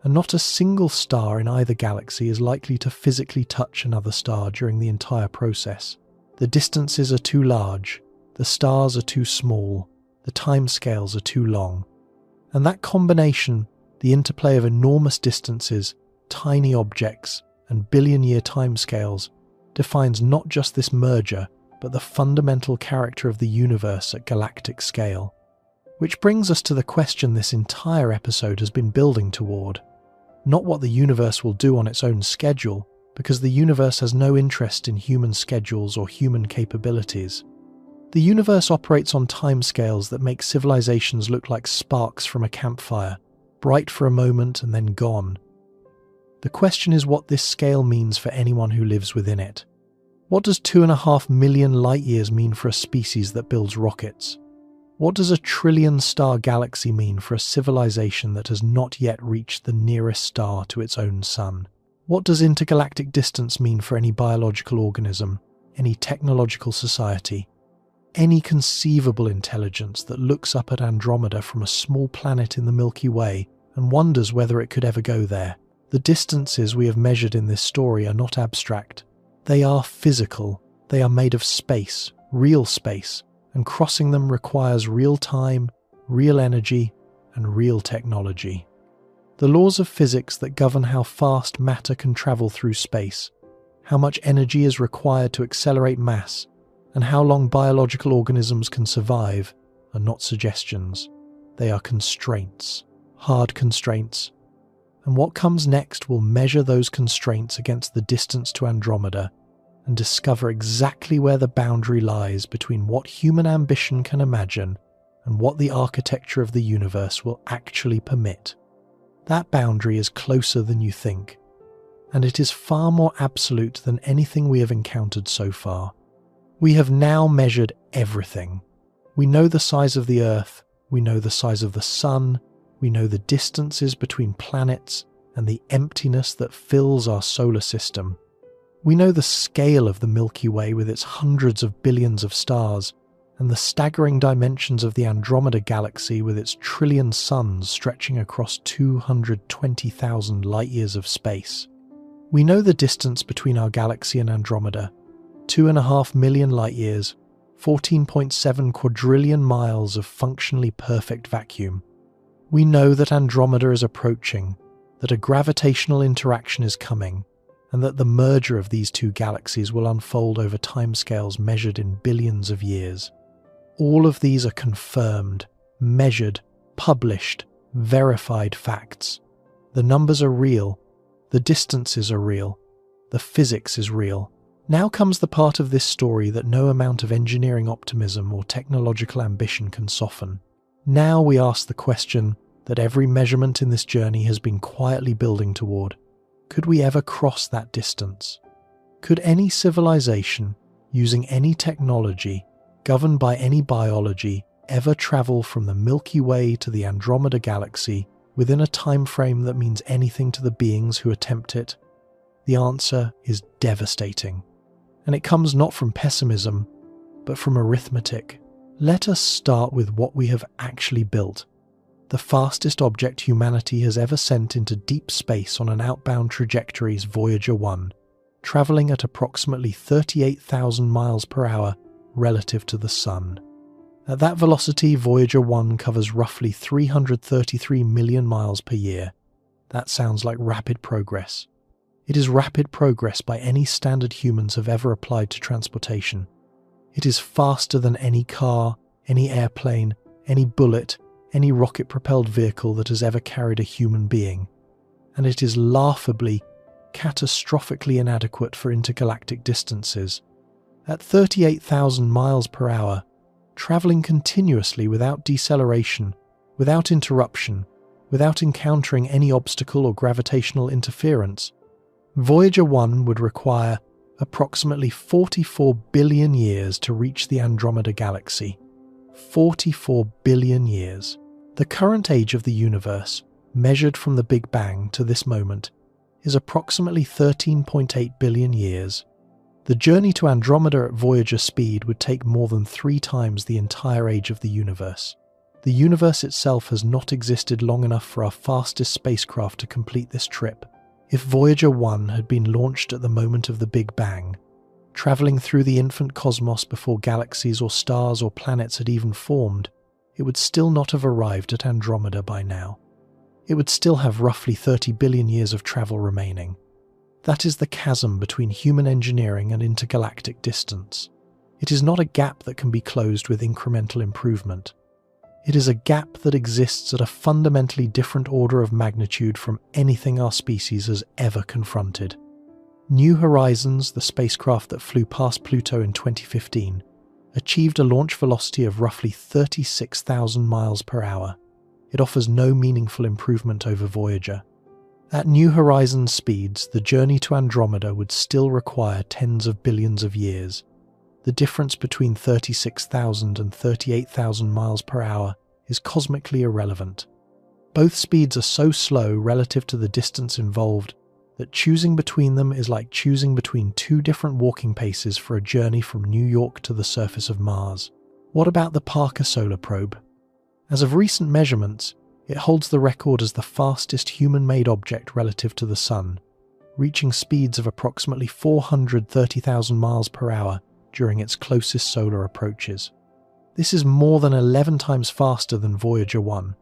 and not a single star in either galaxy is likely to physically touch another star during the entire process. The distances are too large, the stars are too small, the timescales are too long. And that combination, the interplay of enormous distances, tiny objects, and billion-year timescales, defines not just this merger, but the fundamental character of the universe at galactic scale. Which brings us to the question this entire episode has been building toward. Not what the universe will do on its own schedule, because the universe has no interest in human schedules or human capabilities. The universe operates on timescales that make civilizations look like sparks from a campfire, bright for a moment and then gone. The question is what this scale means for anyone who lives within it. What does 2.5 million light-years mean for a species that builds rockets? What does a trillion-star galaxy mean for a civilization that has not yet reached the nearest star to its own sun? What does intergalactic distance mean for any biological organism, any technological society, any conceivable intelligence that looks up at Andromeda from a small planet in the Milky Way and wonders whether it could ever go there? The distances we have measured in this story are not abstract. They are physical. They are made of space, real space, and crossing them requires real time, real energy, and real technology. The laws of physics that govern how fast matter can travel through space, how much energy is required to accelerate mass, and how long biological organisms can survive are not suggestions. They are constraints, hard constraints. And what comes next will measure those constraints against the distance to Andromeda and discover exactly where the boundary lies between what human ambition can imagine and what the architecture of the universe will actually permit. That boundary is closer than you think, and it is far more absolute than anything we have encountered so far. We have now measured everything. We know the size of the Earth, we know the size of the Sun, we know the distances between planets and the emptiness that fills our solar system. We know the scale of the Milky Way with its hundreds of billions of stars, and the staggering dimensions of the Andromeda Galaxy with its trillion suns stretching across 220,000 light-years of space. We know the distance between our galaxy and Andromeda, 2.5 million light-years, 14.7 quadrillion miles of functionally perfect vacuum. We know that Andromeda is approaching, that a gravitational interaction is coming, and that the merger of these two galaxies will unfold over timescales measured in billions of years. All of these are confirmed, measured, published, verified facts. The numbers are real, the distances are real, the physics is real. Now comes the part of this story that no amount of engineering optimism or technological ambition can soften. Now we ask the question that every measurement in this journey has been quietly building toward. Could we ever cross that distance? Could any civilization, using any technology, governed by any biology, ever travel from the Milky Way to the Andromeda Galaxy within a time frame that means anything to the beings who attempt it? The answer is devastating. And it comes not from pessimism, but from arithmetic. Let us start with what we have actually built. The fastest object humanity has ever sent into deep space on an outbound trajectory is Voyager 1, travelling at approximately 38,000 miles per hour relative to the Sun. At that velocity, Voyager 1 covers roughly 333 million miles per year. That sounds like rapid progress. It is rapid progress by any standard humans have ever applied to transportation. It is faster than any car, any airplane, any bullet, any rocket-propelled vehicle that has ever carried a human being. And it is laughably, catastrophically inadequate for intergalactic distances. At 38,000 miles per hour, travelling continuously without deceleration, without interruption, without encountering any obstacle or gravitational interference, Voyager 1 would require approximately 44 billion years to reach the Andromeda Galaxy. 44 billion years. The current age of the universe, measured from the Big Bang to this moment, is approximately 13.8 billion years. The journey to Andromeda at Voyager speed would take more than 3 times the entire age of the universe. The universe itself has not existed long enough for our fastest spacecraft to complete this trip. If Voyager 1 had been launched at the moment of the Big Bang, travelling through the infant cosmos before galaxies or stars or planets had even formed, it would still not have arrived at Andromeda by now. It would still have roughly 30 billion years of travel remaining. That is the chasm between human engineering and intergalactic distance. It is not a gap that can be closed with incremental improvement. It is a gap that exists at a fundamentally different order of magnitude from anything our species has ever confronted. New Horizons, the spacecraft that flew past Pluto in 2015, achieved a launch velocity of roughly 36,000 miles per hour. It offers no meaningful improvement over Voyager. At New Horizons speeds, the journey to Andromeda would still require tens of billions of years. The difference between 36,000 and 38,000 miles per hour is cosmically irrelevant. Both speeds are so slow relative to the distance involved that choosing between them is like choosing between two different walking paces for a journey from New York to the surface of Mars. What about the Parker Solar Probe? As of recent measurements, it holds the record as the fastest human-made object relative to the Sun, reaching speeds of approximately 430,000 miles per hour during its closest solar approaches. This is more than 11 times faster than Voyager 1.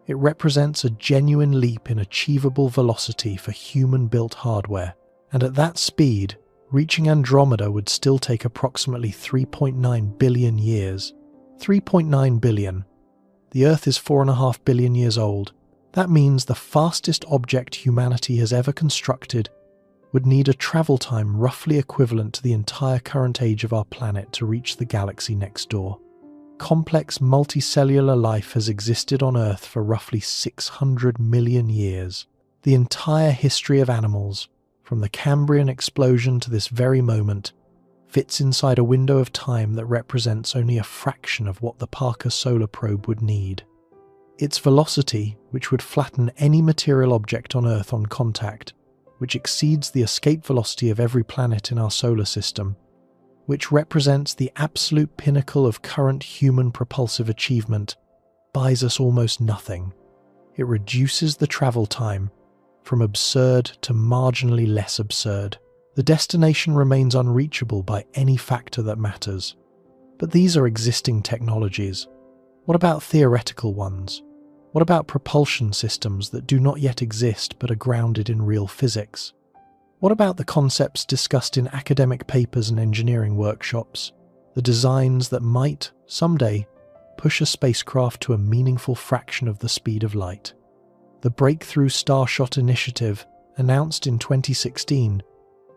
It represents a genuine leap in achievable velocity for human-built hardware, and at that speed, reaching Andromeda would still take approximately 3.9 billion years. 3.9 billion. The Earth is 4.5 billion years old. That means the fastest object humanity has ever constructed would need a travel time roughly equivalent to the entire current age of our planet to reach the galaxy next door. Complex multicellular life has existed on Earth for roughly 600 million years. The entire history of animals, from the Cambrian explosion to this very moment, fits inside a window of time that represents only a fraction of what the Parker Solar Probe would need. Its velocity, which would flatten any material object on Earth on contact, which exceeds the escape velocity of every planet in our solar system, which represents the absolute pinnacle of current human propulsive achievement, buys us almost nothing. It reduces the travel time from absurd to marginally less absurd. The destination remains unreachable by any factor that matters. But these are existing technologies. What about theoretical ones? What about propulsion systems that do not yet exist but are grounded in real physics? What about the concepts discussed in academic papers and engineering workshops, the designs that might, someday, push a spacecraft to a meaningful fraction of the speed of light? The Breakthrough Starshot Initiative, announced in 2016,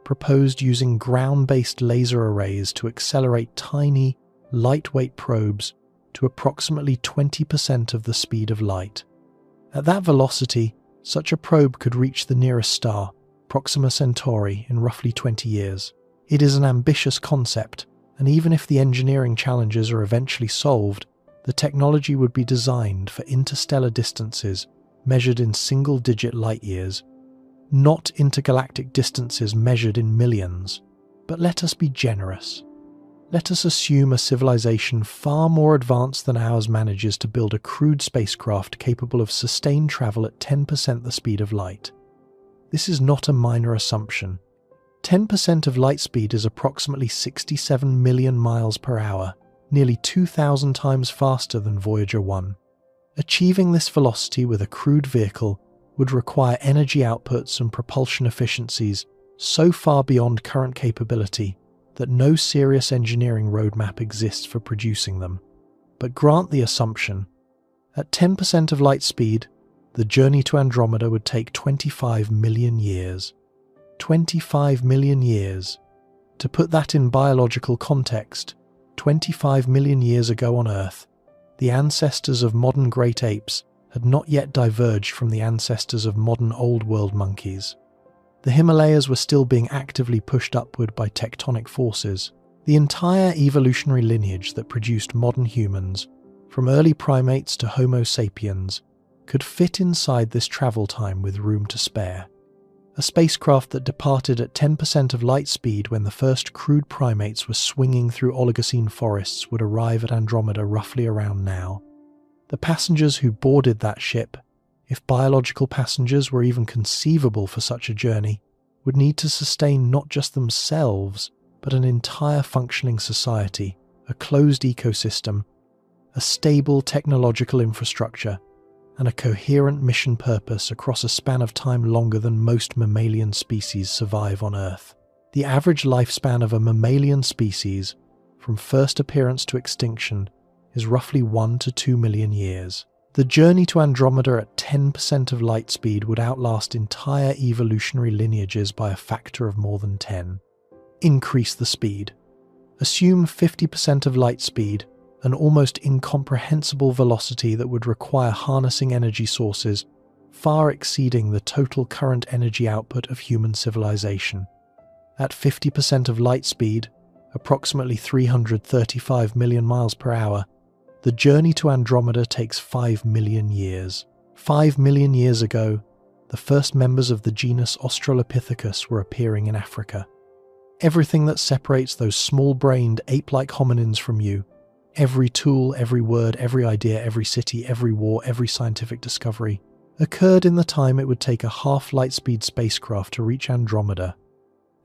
proposed using ground-based laser arrays to accelerate tiny, lightweight probes to approximately 20% of the speed of light. At that velocity, such a probe could reach the nearest star, Proxima Centauri, in roughly 20 years. It is an ambitious concept, and even if the engineering challenges are eventually solved, the technology would be designed for interstellar distances measured in single-digit light-years, not intergalactic distances measured in millions. But let us be generous. Let us assume a civilization far more advanced than ours manages to build a crude spacecraft capable of sustained travel at 10% the speed of light. This is not a minor assumption. 10% of light speed is approximately 67 million miles per hour, nearly 2,000 times faster than Voyager 1. Achieving this velocity with a crewed vehicle would require energy outputs and propulsion efficiencies so far beyond current capability that no serious engineering roadmap exists for producing them. But grant the assumption. At 10% of light speed, the journey to Andromeda would take 25 million years. 25 million years. To put that in biological context, 25 million years ago on Earth, the ancestors of modern great apes had not yet diverged from the ancestors of modern Old World monkeys. The Himalayas were still being actively pushed upward by tectonic forces. The entire evolutionary lineage that produced modern humans, from early primates to Homo sapiens, could fit inside this travel time with room to spare. A spacecraft that departed at 10% of light speed when the first crude primates were swinging through Oligocene forests would arrive at Andromeda roughly around now. The passengers who boarded that ship, if biological passengers were even conceivable for such a journey, would need to sustain not just themselves, but an entire functioning society, a closed ecosystem, a stable technological infrastructure, and a coherent mission purpose across a span of time longer than most mammalian species survive on Earth. The average lifespan of a mammalian species, from first appearance to extinction, is roughly 1 to 2 million years. The journey to Andromeda at 10% of light speed would outlast entire evolutionary lineages by a factor of more than 10. Increase the speed. Assume 50% of light speed, an almost incomprehensible velocity that would require harnessing energy sources far exceeding the total current energy output of human civilization. At 50% of light speed, approximately 335 million miles per hour, the journey to Andromeda takes 5 million years. 5 million years ago, the first members of the genus Australopithecus were appearing in Africa. Everything that separates those small-brained, ape-like hominins from you, every tool, every word, every idea, every city, every war, every scientific discovery, occurred in the time it would take a half-light-speed spacecraft to reach Andromeda,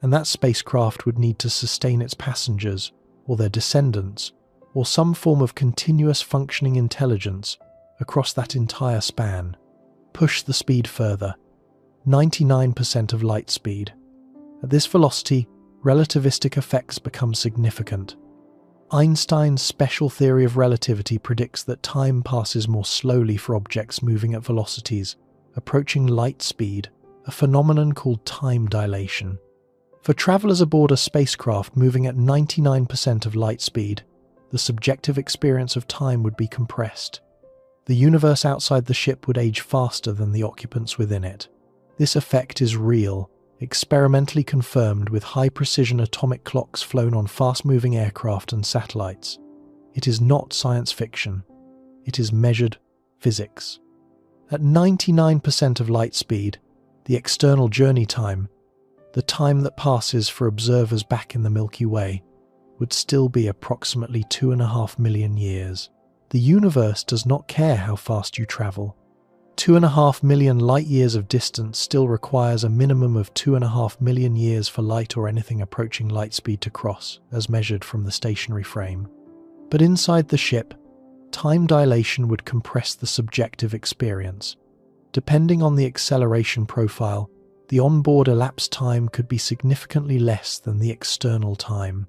and that spacecraft would need to sustain its passengers, or their descendants, or some form of continuous functioning intelligence across that entire span. Push the speed further. 99% of light speed. At this velocity, relativistic effects become significant. Einstein's special theory of relativity predicts that time passes more slowly for objects moving at velocities approaching light speed, a phenomenon called time dilation. For travelers aboard a spacecraft moving at 99% of light speed, the subjective experience of time would be compressed. The universe outside the ship would age faster than the occupants within it. This effect is real, experimentally confirmed with high-precision atomic clocks flown on fast-moving aircraft and satellites. It is not science fiction. It is measured physics. At 99% of light speed, the external journey time, the time that passes for observers back in the Milky Way, would still be approximately 2.5 million years. The universe does not care how fast you travel. 2.5 million light-years of distance still requires a minimum of 2.5 million years for light or anything approaching light speed to cross, as measured from the stationary frame. But inside the ship, time dilation would compress the subjective experience. Depending on the acceleration profile, the onboard elapsed time could be significantly less than the external time.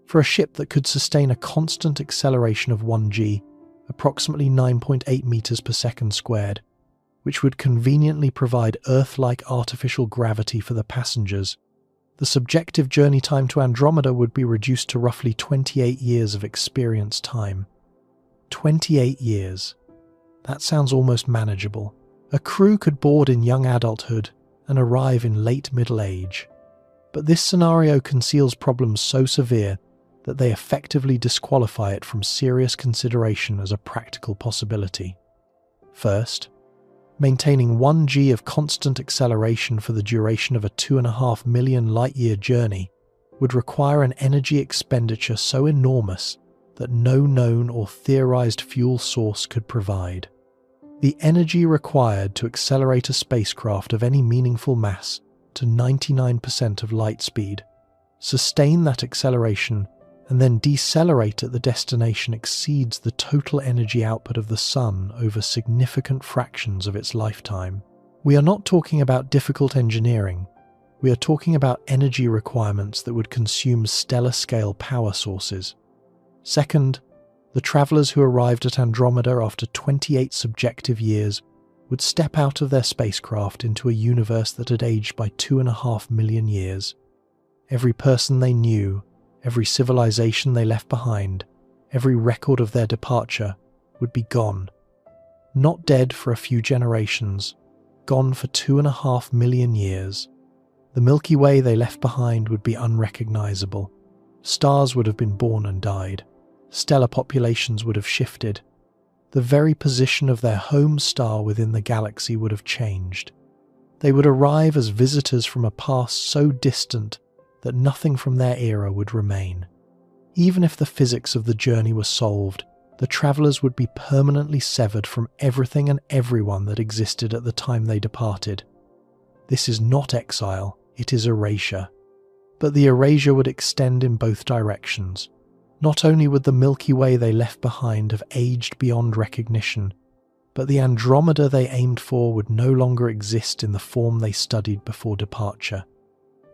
For a ship that could sustain a constant acceleration of 1g, approximately 9.8 meters per second squared, which would conveniently provide Earth-like artificial gravity for the passengers, the subjective journey time to Andromeda would be reduced to roughly 28 years of experience time. 28 years. That sounds almost manageable. A crew could board in young adulthood and arrive in late middle age. But this scenario conceals problems so severe that they effectively disqualify it from serious consideration as a practical possibility. First, maintaining 1g of constant acceleration for the duration of a 2.5 million light-year journey would require an energy expenditure so enormous that no known or theorized fuel source could provide. The energy required to accelerate a spacecraft of any meaningful mass to 99% of light speed, sustain that acceleration, and then decelerate at the destination exceeds the total energy output of the Sun over significant fractions of its lifetime. We are not talking about difficult engineering. We are talking about energy requirements that would consume stellar-scale power sources. Second, the travelers who arrived at Andromeda after 28 subjective years would step out of their spacecraft into a universe that had aged by 2.5 million years. Every person they knew, every civilization they left behind, every record of their departure would be gone. Not dead for a few generations, gone for 2.5 million years. The Milky Way they left behind would be unrecognizable. Stars would have been born and died. Stellar populations would have shifted. The very position of their home star within the galaxy would have changed. They would arrive as visitors from a past so distant that nothing from their era would remain. Even if the physics of the journey were solved, The travelers would be permanently severed from everything and everyone that existed at the time they departed. This is not exile, it is erasure. But the erasure would extend in both directions. Not only would the Milky Way they left behind have aged beyond recognition, but the Andromeda they aimed for would no longer exist in the form they studied before departure.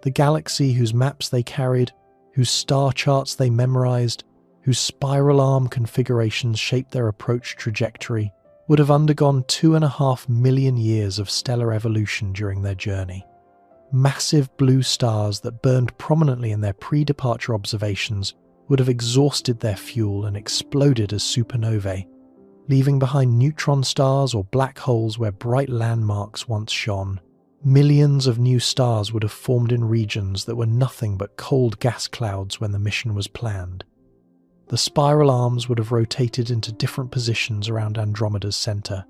The galaxy whose maps they carried, whose star charts they memorized, whose spiral arm configurations shaped their approach trajectory, would have undergone 2.5 million years of stellar evolution during their journey. Massive blue stars that burned prominently in their pre-departure observations would have exhausted their fuel and exploded as supernovae, leaving behind neutron stars or black holes where bright landmarks once shone. Millions of new stars would have formed in regions that were nothing but cold gas clouds when the mission was planned. The spiral arms would have rotated into different positions around Andromeda's center.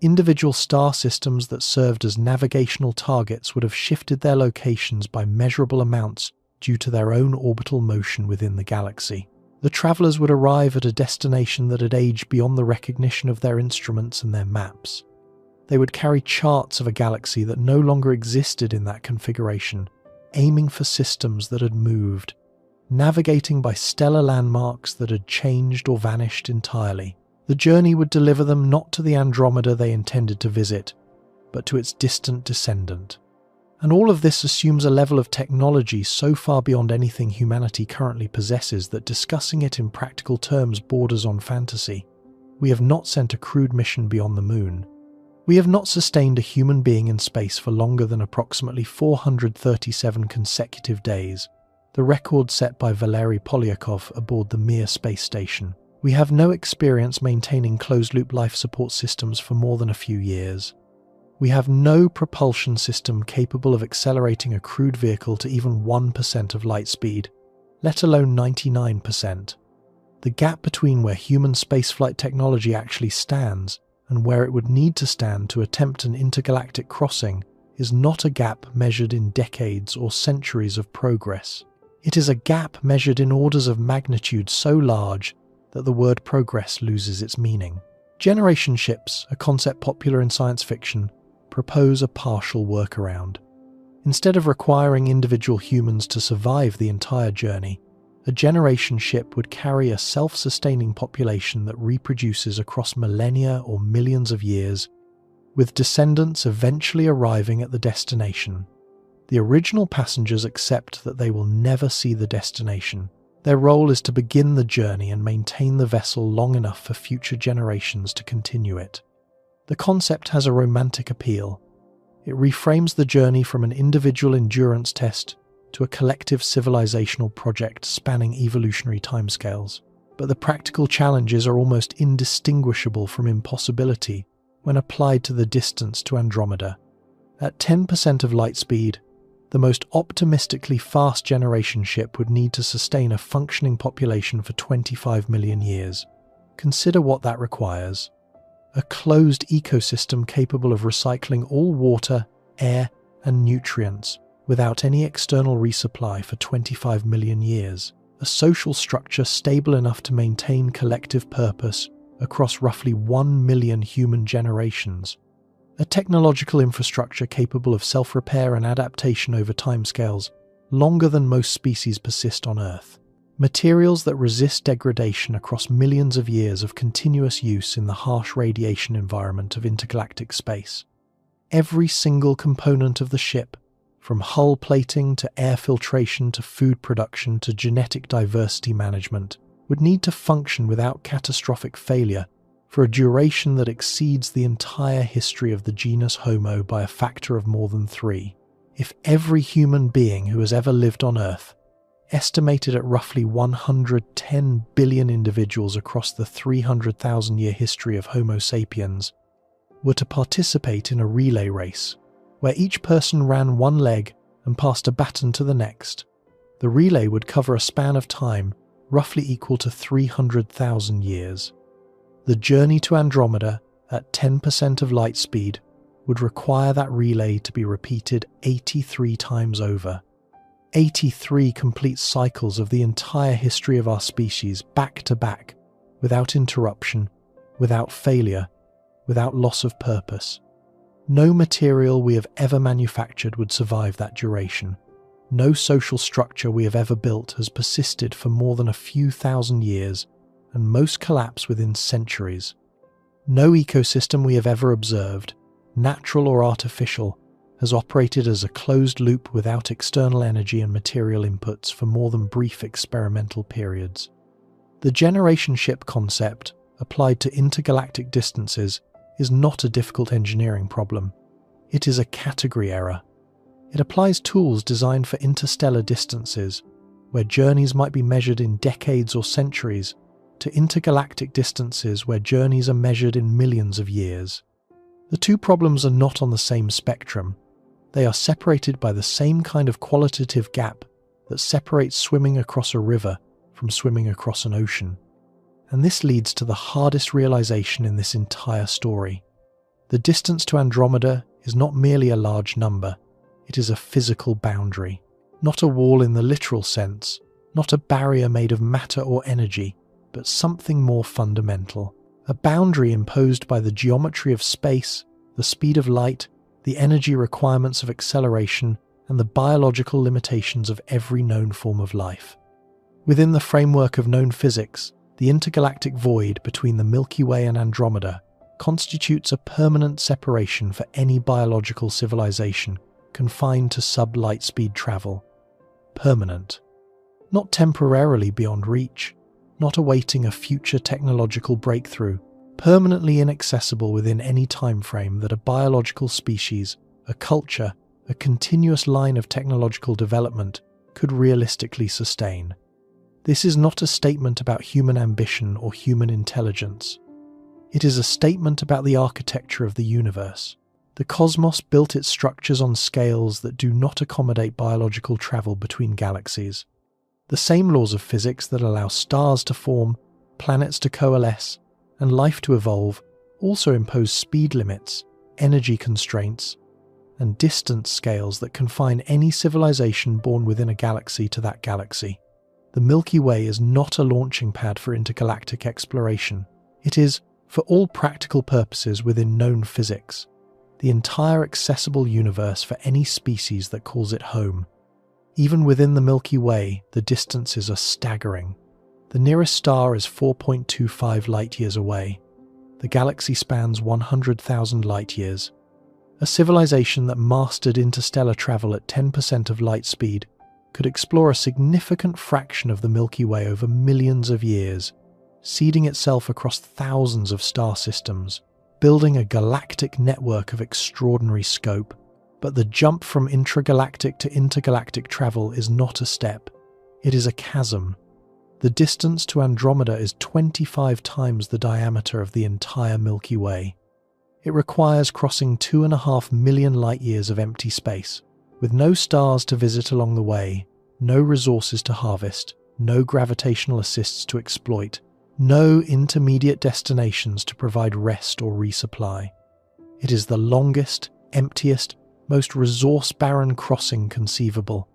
Individual star systems that served as navigational targets would have shifted their locations by measurable amounts due to their own orbital motion within the galaxy. The travelers would arrive at a destination that had aged beyond the recognition of their instruments and their maps. They would carry charts of a galaxy that no longer existed in that configuration, aiming for systems that had moved, navigating by stellar landmarks that had changed or vanished entirely. The journey would deliver them not to the Andromeda they intended to visit, but to its distant descendant. And all of this assumes a level of technology so far beyond anything humanity currently possesses that discussing it in practical terms borders on fantasy. We have not sent a crewed mission beyond the moon. We have not sustained a human being in space for longer than approximately 437 consecutive days, the record set by Valery Polyakov aboard the Mir space station. We have no experience maintaining closed-loop life support systems for more than a few years. We have no propulsion system capable of accelerating a crewed vehicle to even 1% of light speed, let alone 99%. The gap between where human spaceflight technology actually stands and where it would need to stand to attempt an intergalactic crossing is not a gap measured in decades or centuries of progress. It is a gap measured in orders of magnitude so large that the word progress loses its meaning. Generation ships, a concept popular in science fiction, propose a partial workaround. Instead of requiring individual humans to survive the entire journey, a generation ship would carry a self-sustaining population that reproduces across millennia or millions of years, with descendants eventually arriving at the destination. The original passengers accept that they will never see the destination. Their role is to begin the journey and maintain the vessel long enough for future generations to continue it. The concept has a romantic appeal. It reframes the journey from an individual endurance test to a collective civilizational project spanning evolutionary timescales. But the practical challenges are almost indistinguishable from impossibility when applied to the distance to Andromeda. At 10% of light speed, the most optimistically fast generation ship would need to sustain a functioning population for 25 million years. Consider what that requires. A closed ecosystem capable of recycling all water, air, and nutrients without any external resupply for 25 million years. A social structure stable enough to maintain collective purpose across roughly 1 million human generations. A technological infrastructure capable of self-repair and adaptation over timescales longer than most species persist on Earth. Materials that resist degradation across millions of years of continuous use in the harsh radiation environment of intergalactic space. Every single component of the ship, from hull plating to air filtration to food production to genetic diversity management, would need to function without catastrophic failure for a duration that exceeds the entire history of the genus Homo by a factor of more than 3. If every human being who has ever lived on Earth, estimated at roughly 110 billion individuals across the 300,000-year history of Homo sapiens, were to participate in a relay race, where each person ran one leg and passed a baton to the next, the relay would cover a span of time roughly equal to 300,000 years. The journey to Andromeda at 10% of light speed would require that relay to be repeated 83 times over. 83 complete cycles of the entire history of our species back to back without interruption, without failure, without loss of purpose. No material we have ever manufactured would survive that duration. No social structure we have ever built has persisted for more than a few thousand years, and most collapse within centuries. No ecosystem we have ever observed, natural or artificial, has operated as a closed loop without external energy and material inputs for more than brief experimental periods. The generation ship concept, applied to intergalactic distances, is not a difficult engineering problem. It is a category error. It applies tools designed for interstellar distances, where journeys might be measured in decades or centuries, to intergalactic distances where journeys are measured in millions of years. The two problems are not on the same spectrum. They are separated by the same kind of qualitative gap that separates swimming across a river from swimming across an ocean. And this leads to the hardest realization in this entire story. The distance to Andromeda is not merely a large number, it is a physical boundary. Not a wall in the literal sense, not a barrier made of matter or energy, but something more fundamental. A boundary imposed by the geometry of space, the speed of light, the energy requirements of acceleration, and the biological limitations of every known form of life. Within the framework of known physics, the intergalactic void between the Milky Way and Andromeda constitutes a permanent separation for any biological civilization confined to sub-light speed travel. Permanent. Not temporarily beyond reach, not awaiting a future technological breakthrough, permanently inaccessible within any time frame that a biological species, a culture, a continuous line of technological development could realistically sustain. This is not a statement about human ambition or human intelligence. It is a statement about the architecture of the universe. The cosmos built its structures on scales that do not accommodate biological travel between galaxies. The same laws of physics that allow stars to form, planets to coalesce, and life to evolve also impose speed limits, energy constraints, and distance scales that confine any civilization born within a galaxy to that galaxy. The Milky Way is not a launching pad for intergalactic exploration. It is, for all practical purposes within known physics, the entire accessible universe for any species that calls it home. Even within the Milky Way, the distances are staggering. The nearest star is 4.25 light-years away. The galaxy spans 100,000 light-years. A civilization that mastered interstellar travel at 10% of light speed could explore a significant fraction of the Milky Way over millions of years, seeding itself across thousands of star systems, building a galactic network of extraordinary scope. But the jump from intragalactic to intergalactic travel is not a step. It is a chasm. The distance to Andromeda is 25 times the diameter of the entire Milky Way. It requires crossing 2.5 million light-years of empty space, with no stars to visit along the way, no resources to harvest, no gravitational assists to exploit, no intermediate destinations to provide rest or resupply. It is the longest, emptiest, most resource-barren crossing conceivable,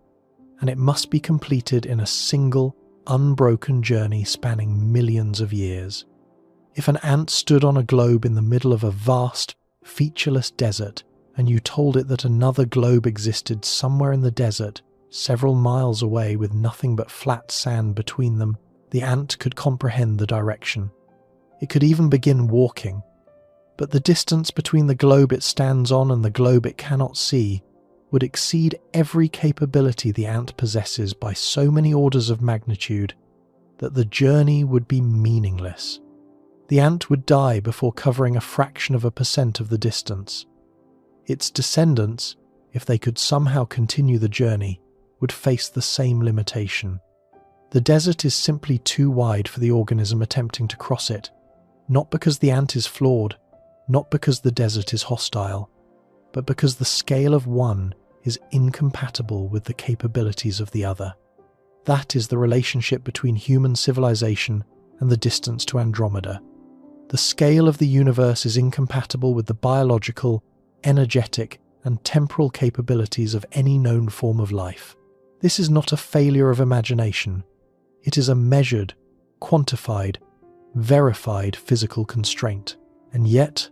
and it must be completed in a single, unbroken journey spanning millions of years. If an ant stood on a globe in the middle of a vast, featureless desert, and you told it that another globe existed somewhere in the desert, several miles away with nothing but flat sand between them, the ant could comprehend the direction. It could even begin walking. But the distance between the globe it stands on and the globe it cannot see would exceed every capability the ant possesses by so many orders of magnitude that the journey would be meaningless. The ant would die before covering a fraction of a percent of the distance. Its descendants, if they could somehow continue the journey, would face the same limitation. The desert is simply too wide for the organism attempting to cross it, not because the ant is flawed, not because the desert is hostile, but because the scale of one is incompatible with the capabilities of the other. That is the relationship between human civilization and the distance to Andromeda. The scale of the universe is incompatible with the biological, energetic, and temporal capabilities of any known form of life. This is not a failure of imagination. It is a measured, quantified, verified physical constraint. And yet,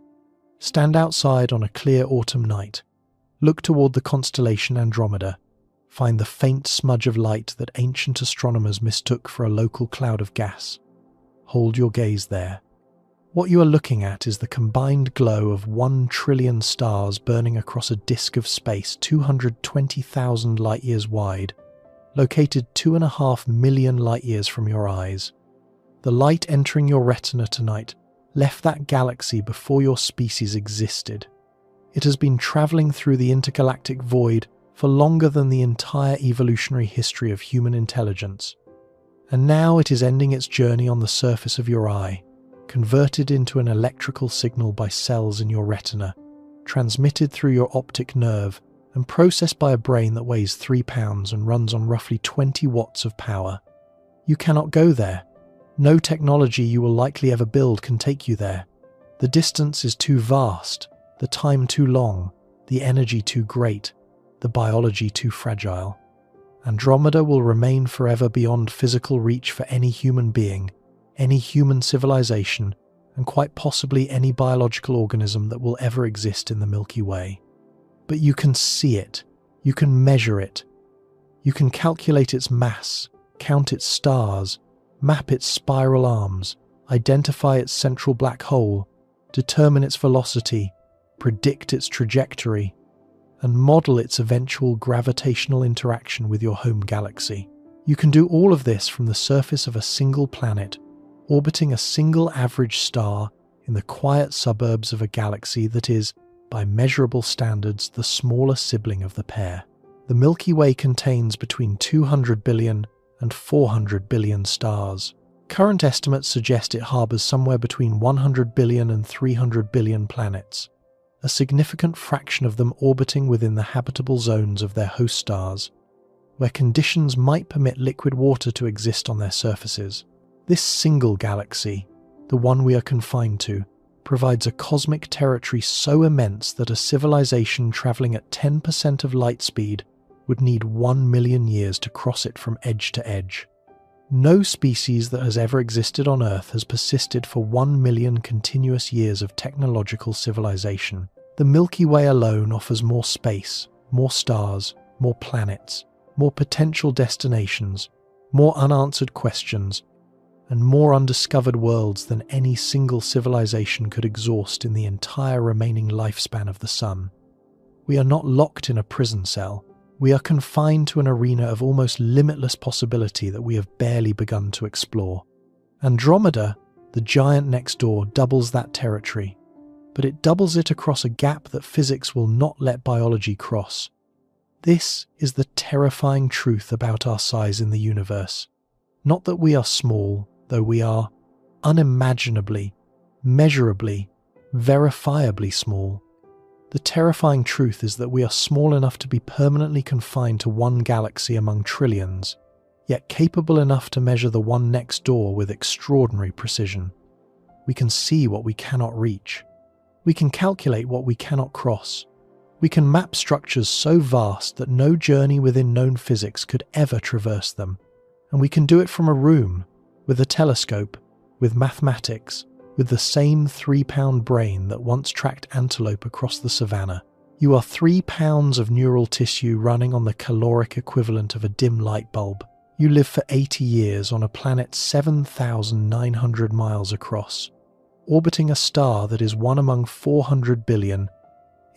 stand outside on a clear autumn night, look toward the constellation Andromeda, find the faint smudge of light that ancient astronomers mistook for a local cloud of gas. Hold your gaze there. What you are looking at is the combined glow of 1 trillion stars burning across a disk of space 220,000 light-years wide, located 2.5 million light-years from your eyes. The light entering your retina tonight left that galaxy before your species existed. It has been traveling through the intergalactic void for longer than the entire evolutionary history of human intelligence. And now it is ending its journey on the surface of your eye, converted into an electrical signal by cells in your retina, transmitted through your optic nerve, and processed by a brain that weighs 3 pounds and runs on roughly 20 watts of power. You cannot go there. No technology you will likely ever build can take you there. The distance is too vast, the time too long, the energy too great, the biology too fragile. Andromeda will remain forever beyond physical reach for any human being, any human civilization, and quite possibly any biological organism that will ever exist in the Milky Way. But you can see it, you can measure it, you can calculate its mass, count its stars, map its spiral arms, identify its central black hole, determine its velocity, predict its trajectory, and model its eventual gravitational interaction with your home galaxy. You can do all of this from the surface of a single planet, orbiting a single average star in the quiet suburbs of a galaxy that is, by measurable standards, the smaller sibling of the pair. The Milky Way contains between 200 billion and 400 billion stars. Current estimates suggest it harbours somewhere between 100 billion and 300 billion planets, a significant fraction of them orbiting within the habitable zones of their host stars, where conditions might permit liquid water to exist on their surfaces. This single galaxy, the one we are confined to, provides a cosmic territory so immense that a civilization travelling at 10% of light speed would need 1 million years to cross it from edge to edge. No species that has ever existed on Earth has persisted for 1 million continuous years of technological civilization. The Milky Way alone offers more space, more stars, more planets, more potential destinations, more unanswered questions, and more undiscovered worlds than any single civilization could exhaust in the entire remaining lifespan of the Sun. We are not locked in a prison cell. We are confined to an arena of almost limitless possibility that we have barely begun to explore. Andromeda, the giant next door, doubles that territory, but it doubles it across a gap that physics will not let biology cross. This is the terrifying truth about our size in the universe. Not that we are small, though we are unimaginably, measurably, verifiably small. The terrifying truth is that we are small enough to be permanently confined to one galaxy among trillions, yet capable enough to measure the one next door with extraordinary precision. We can see what we cannot reach. We can calculate what we cannot cross. We can map structures so vast that no journey within known physics could ever traverse them. And we can do it from a room, with a telescope, with mathematics, with the same 3-pound brain that once tracked antelope across the savannah. You are 3 pounds of neural tissue running on the caloric equivalent of a dim light bulb. You live for 80 years on a planet 7,900 miles across, orbiting a star that is one among 400 billion,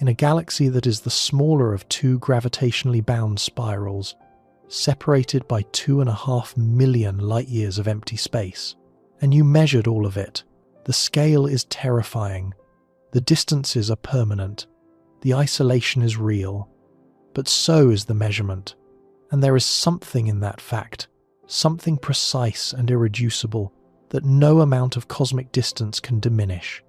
in a galaxy that is the smaller of 2 gravitationally bound spirals, separated by 2.5 million light-years of empty space. And you measured all of it. The scale is terrifying. The distances are permanent. The isolation is real. But so is the measurement. And there is something in that fact, something precise and irreducible, that no amount of cosmic distance can diminish.